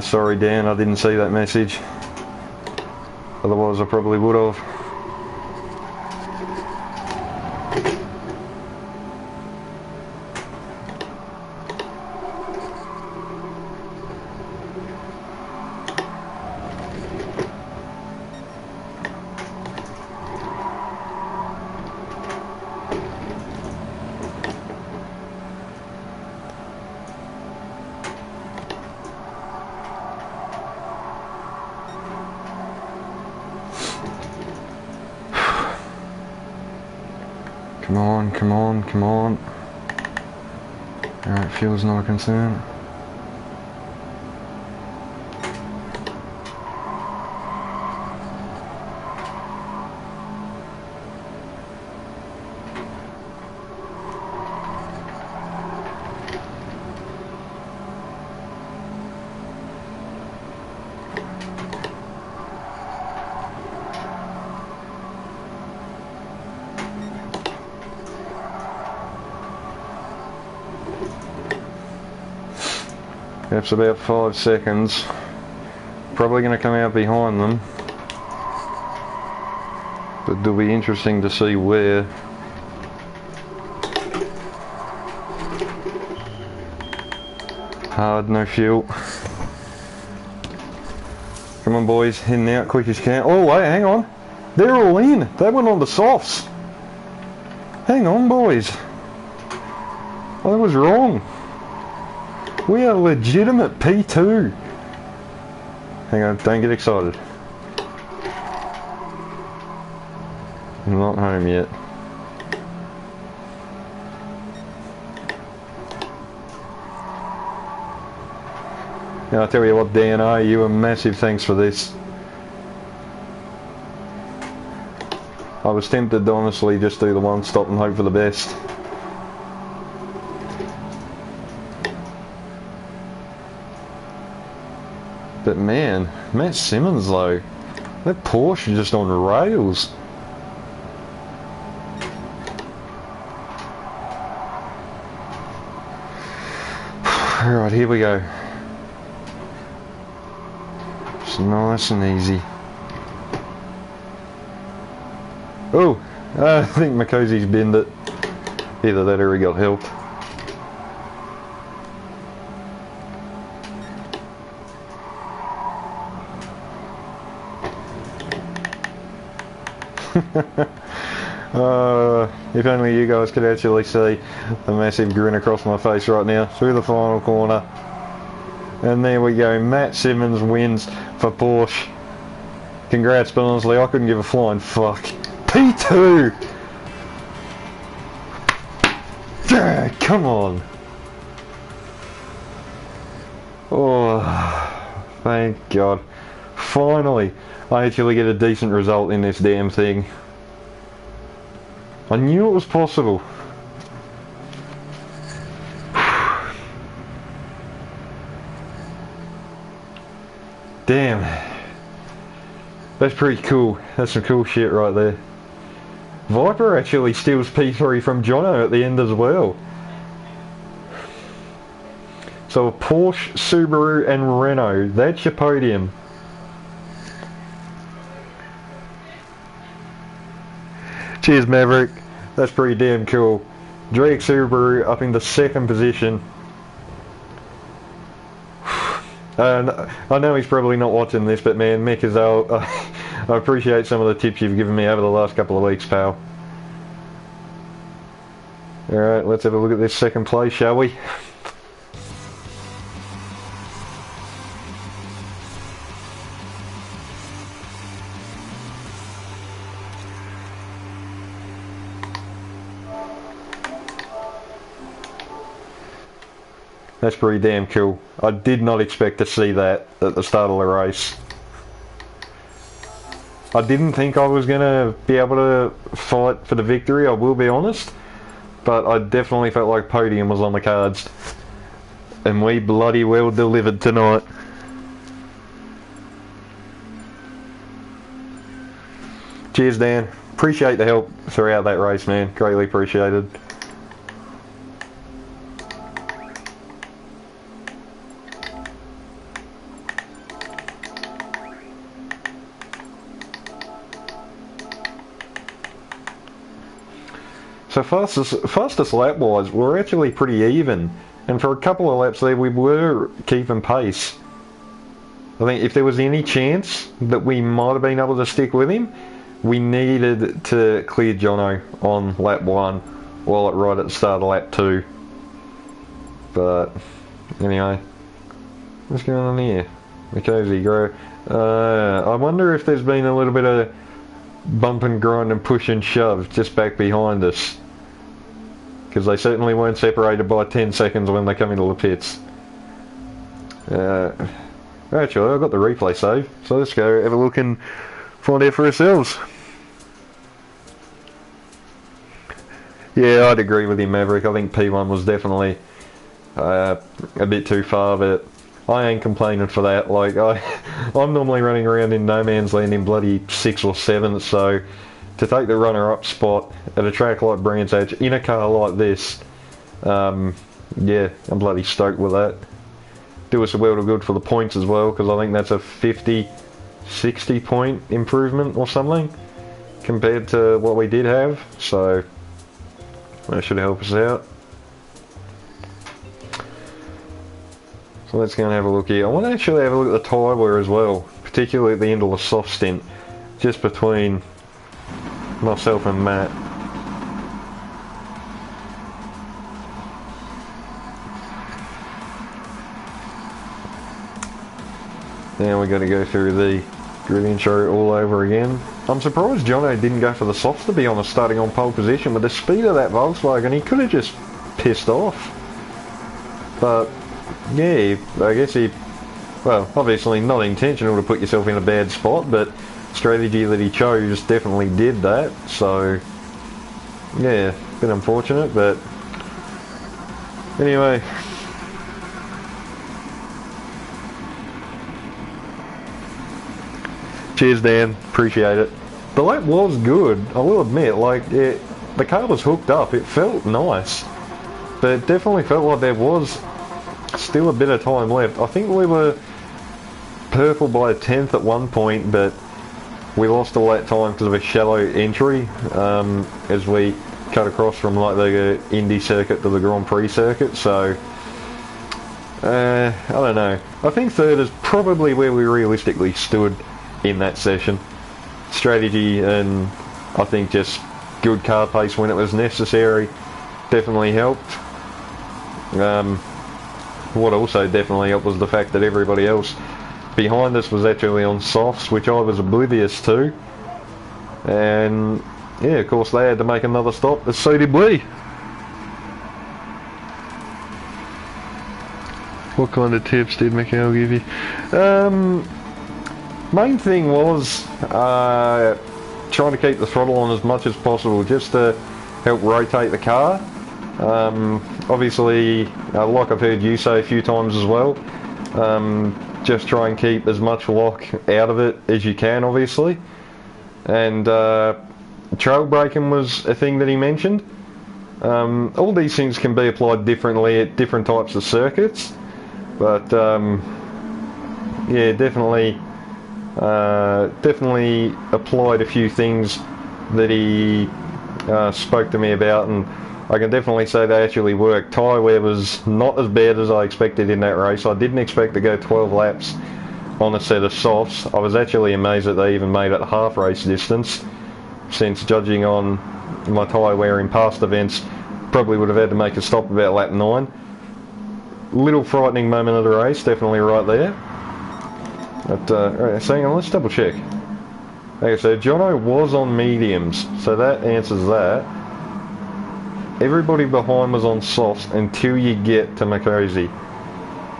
Sorry Dan, I didn't see that message. Otherwise I probably would have. Come on, come on, come on. Alright, fuel's not a concern. That's about 5 seconds. Probably going to come out behind them. But it'll be interesting to see where. Hard, no fuel. Come on boys, in and out quick as you can. Oh wait, hang on. They're all in. They went on the softs. Hang on boys. I was wrong. We are legitimate P2. Hang on, don't get excited. I'm not home yet. Now, I'll tell you what, Dan, you a massive thanks for this. I was tempted to honestly just do the one stop and hope for the best. But man, Matt Simmons though, that Porsche is just on rails. Alright, here we go. It's nice and easy. Oh, I think Makozi's binned it. Either that or he got helped. If only you guys could actually see the massive grin across my face right now through the final corner. And there we go, Matt Simmons wins for Porsche. Congrats, but honestly I couldn't give a flying fuck. P2! Yeah, come on. Oh, thank God. Finally, I actually get a decent result in this damn thing. I knew it was possible. Damn. That's pretty cool. That's some cool shit right there. Viper actually steals P3 from Jono at the end as well. So Porsche, Subaru and Renault, that's your podium. Cheers Maverick, that's pretty damn cool. Drake Subaru up in the 2nd position. And I know he's probably not watching this, but man, Mick is out. I appreciate some of the tips you've given me over the last couple of weeks, pal. Alright, let's have a look at this 2nd place, shall we? That's pretty damn cool. I did not expect to see that at the start of the race. I didn't think I was going to be able to fight for the victory, I will be honest. But I definitely felt like podium was on the cards. And we bloody well delivered tonight. Cheers Dan. Appreciate the help throughout that race, man. Greatly appreciated. So fastest lap wise, we're actually pretty even, and for a couple of laps there we were keeping pace. I think if there was any chance that we might have been able to stick with him, we needed to clear Jono on lap 1 while right at the start of lap 2. But anyway, what's going on here? Mackenzie Grow. I wonder if there's been a little bit of bump and grind and push and shove just back behind us, because they certainly weren't separated by 10 seconds when they come into the pits. Actually, I've got the replay saved, so let's go have a look and find out for ourselves. Yeah, I'd agree with you, Maverick. I think P1 was definitely a bit too far, but I ain't complaining for that. Like, I'm normally running around in no man's land in bloody 6th or 7th, so to take the runner-up spot at a track like Brands Hatch in a car like this, yeah, I'm bloody stoked with that. Do us a world of good for the points as well, because I think that's a 50-60 point improvement or something compared to what we did have, so that should help us out. So let's go and have a look here. I want to actually have a look at the tyre wear as well, particularly at the end of the soft stint, just between myself and Matt. Now we've got to go through the grid intro all over again. I'm surprised Jono didn't go for the softs, to be honest, starting on pole position. With the speed of that Volkswagen, he could have just pissed off. But yeah, I guess he, well, obviously not intentional to put yourself in a bad spot, but strategy that he chose definitely did that. So yeah, a bit unfortunate, but anyway. Cheers, Dan. Appreciate it. The lap was good, I will admit. Like, the car was hooked up. It felt nice, but it definitely felt like there was still a bit of time left. I think we were purple by a 10th at one point, but we lost all that time because of a shallow entry as we cut across from like the Indy circuit to the Grand Prix circuit. So I don't know. I think third is probably where we realistically stood in that session. Strategy and I think just good car pace when it was necessary definitely helped. What also definitely helped was the fact that everybody else behind us was actually on softs, which I was oblivious to, and yeah, of course they had to make another stop, and so did we. What kind of tips did Mikhail give you? Main thing was trying to keep the throttle on as much as possible, just to help rotate the car. Obviously, like I've heard you say a few times as well, just try and keep as much lock out of it as you can, obviously. And trail braking was a thing that he mentioned. All these things can be applied differently at different types of circuits, but yeah, definitely applied a few things that he spoke to me about, and I can definitely say they actually worked. Tyre wear was not as bad as I expected in that race. I didn't expect to go 12 laps on a set of softs. I was actually amazed that they even made it half race distance, since judging on my tyre wear in past events, probably would have had to make a stop about lap 9. Little frightening moment of the race, definitely right there. But right, so hang on, let's double check. Okay, so Jono was on mediums, so that answers that. Everybody behind was on softs until you get to Makosi.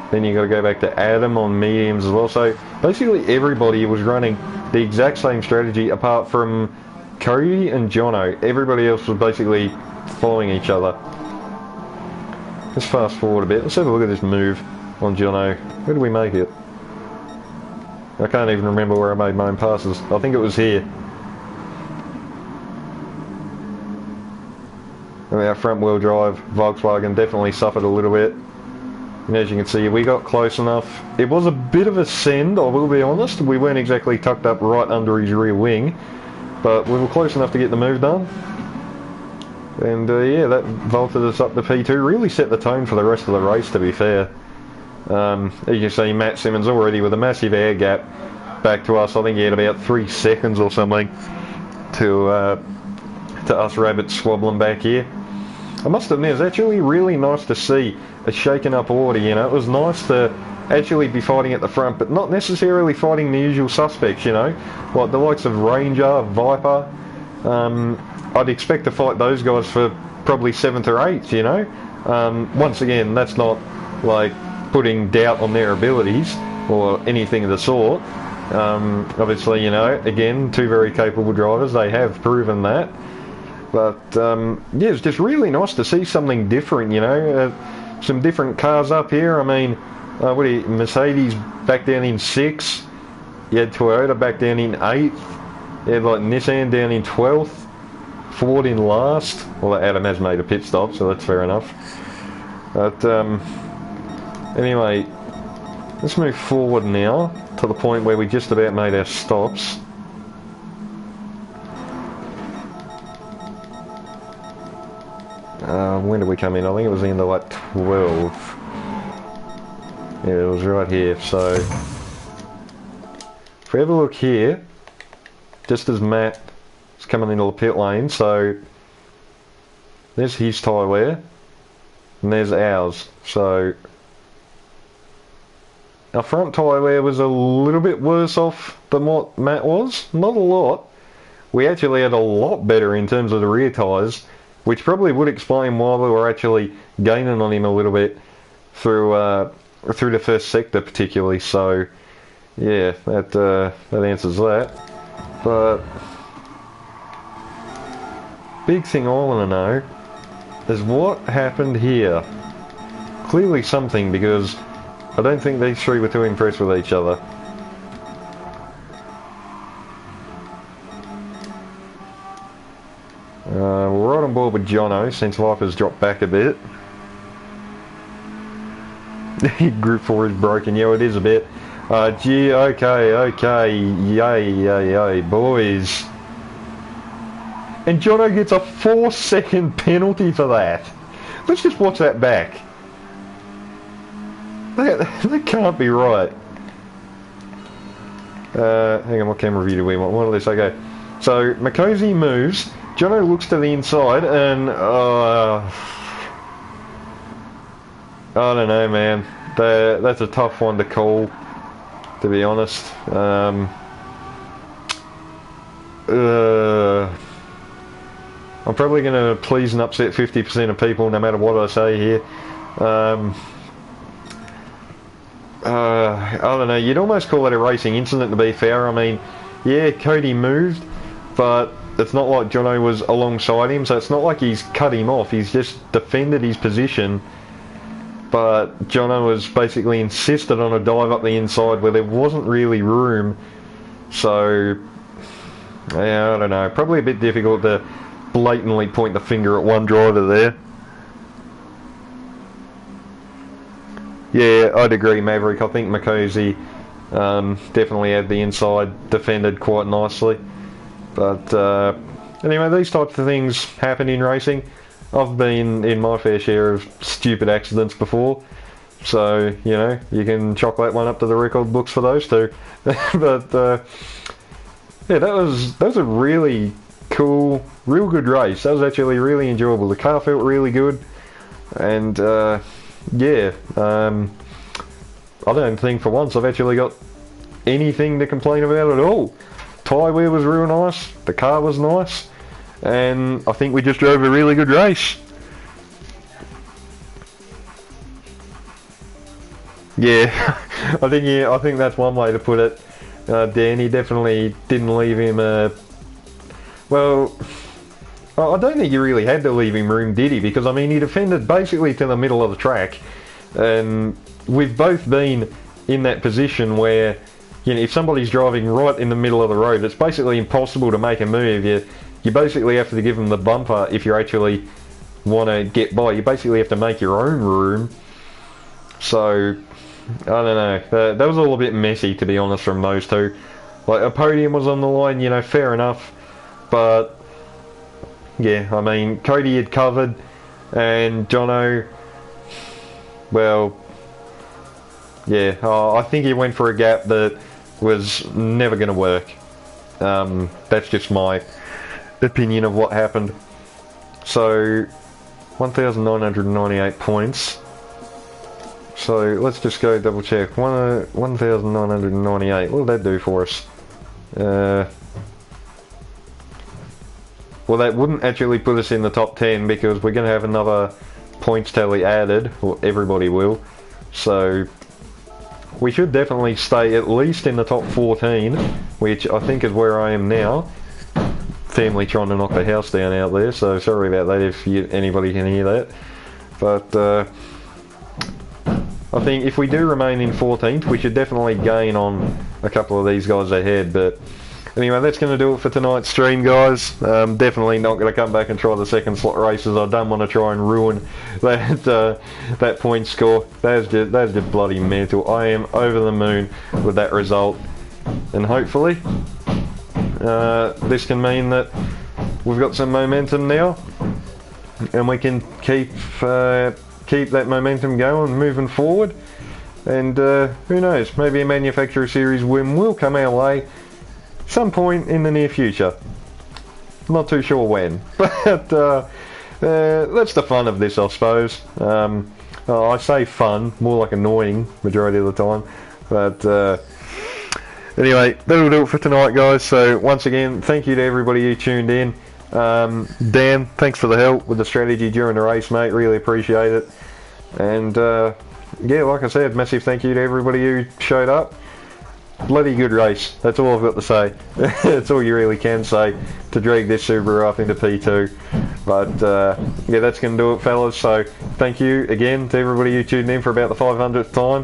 Then you got to go back to Adam on mediums as well. So basically everybody was running the exact same strategy apart from Cody and Jono. Everybody else was basically following each other. Let's fast forward a bit. Let's have a look at this move on Jono. Where did we make it? I can't even remember where I made my own passes. I think it was here. And our front wheel drive Volkswagen definitely suffered a little bit. And as you can see, we got close enough. It was a bit of a send, I will be honest. We weren't exactly tucked up right under his rear wing, but we were close enough to get the move done. And yeah, that vaulted us up to P2. Really set the tone for the rest of the race, to be fair. As you can see, Matt Simmons already with a massive air gap back to us. I think he had about 3 seconds or something to us rabbits swabbling back here. I must admit, it's actually really nice to see a shaken up order, you know. It was nice to actually be fighting at the front, but not necessarily fighting the usual suspects, you know. Like the likes of Ranger, Viper. I'd expect to fight those guys for probably 7th or 8th, you know. Once again, that's not like putting doubt on their abilities or anything of the sort. Obviously, you know, again, 2 very capable drivers, they have proven that. But yeah, it's just really nice to see something different, you know. Some different cars up here. I mean, Mercedes back down in 6th. You had Toyota back down in 8th. You had like Nissan down in 12th. Ford in last. Well, Adam has made a pit stop, so that's fair enough. But anyway, let's move forward now to the point where we just about made our stops. When did we come in? I think it was the end of like 12. Yeah, it was right here. So if we have a look here, just as Matt is coming into the pit lane, so there's his tyre wear and there's ours. So our front tyre wear was a little bit worse off than what Matt was. Not a lot. We actually had a lot better in terms of the rear tyres, which probably would explain why we were actually gaining on him a little bit through the first sector particularly. So yeah, that answers that. But big thing I want to know is what happened here. Clearly something, because I don't think these 3 were too impressed with each other. We're right on board with Jono since Viper's dropped back a bit. Group 4 is broken. Yeah, it is a bit. Gee, okay. Yay, boys. And Jono gets a 4-second penalty for that. Let's just watch that back. That can't be right. Hang on, what camera view do we want? One of this, okay. So, Makosi moves. Jono looks to the inside and I don't know, man. That's a tough one to call, to be honest. I'm probably going to please and upset 50% of people no matter what I say here. I don't know, you'd almost call that a racing incident, to be fair. I mean, yeah, Cody moved, but it's not like Jono was alongside him, so it's not like he's cut him off. He's just defended his position, but Jono was basically insisted on a dive up the inside where there wasn't really room. So yeah, I don't know, probably a bit difficult to blatantly point the finger at one driver there. Yeah, I'd agree, Maverick. I think Makosi definitely had the inside defended quite nicely. But anyway, these types of things happen in racing. I've been in my fair share of stupid accidents before, so you know, you can chalk that one up to the record books for those two. But yeah, that was a really cool, real good race. That was actually really enjoyable. The car felt really good, and yeah, I don't think for once I've actually got anything to complain about at all. Tyre wear was real nice, the car was nice, and I think we just drove a really good race. Yeah, I think that's one way to put it. Danny definitely didn't leave him well, I don't think you really had to leave him room, did he? Because I mean, he defended basically to the middle of the track, and we've both been in that position where, you know, if somebody's driving right in the middle of the road, it's basically impossible to make a move. You basically have to give them the bumper if you actually want to get by. You basically have to make your own room. So I don't know. That was all a bit messy, to be honest, from those two. Like, a podium was on the line, you know, fair enough, but yeah, I mean, Cody had covered, and Jono, well, yeah, I think he went for a gap that was never going to work. That's just my opinion of what happened. So, 1,998 points. So, let's just go double check. 1,998. What did that do for us? Well, that wouldn't actually put us in the top 10 because we're going to have another points tally added, or everybody will. So we should definitely stay at least in the top 14, which I think is where I am now. Family trying to knock the house down out there, so sorry about that if anybody can hear that. But I think if we do remain in 14th, we should definitely gain on a couple of these guys ahead. But anyway, that's going to do it for tonight's stream, guys. Definitely not going to come back and try the second slot races. I don't want to try and ruin that point score. That's just bloody mental. I am over the moon with that result, and hopefully this can mean that we've got some momentum now, and we can keep that momentum going, moving forward. And who knows? Maybe a manufacturer series win will come our way some point in the near future. Not too sure when, but that's the fun of this, I suppose. I say fun, more like annoying majority of the time. But anyway, that'll do it for tonight, guys. So once again, thank you to everybody who tuned in. Dan, thanks for the help with the strategy during the race, mate. Really appreciate it. And yeah, like I said, massive thank you to everybody who showed up. Bloody good race. That's all I've got to say. That's all you really can say to drag this Subaru up into P2. But yeah, that's going to do it, fellas. So thank you again to everybody who tuned in for about the 500th time.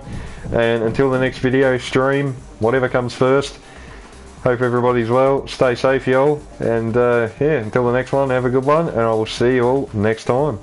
And until the next video stream, whatever comes first, hope everybody's well. Stay safe, y'all. And yeah, until the next one, have a good one. And I will see you all next time.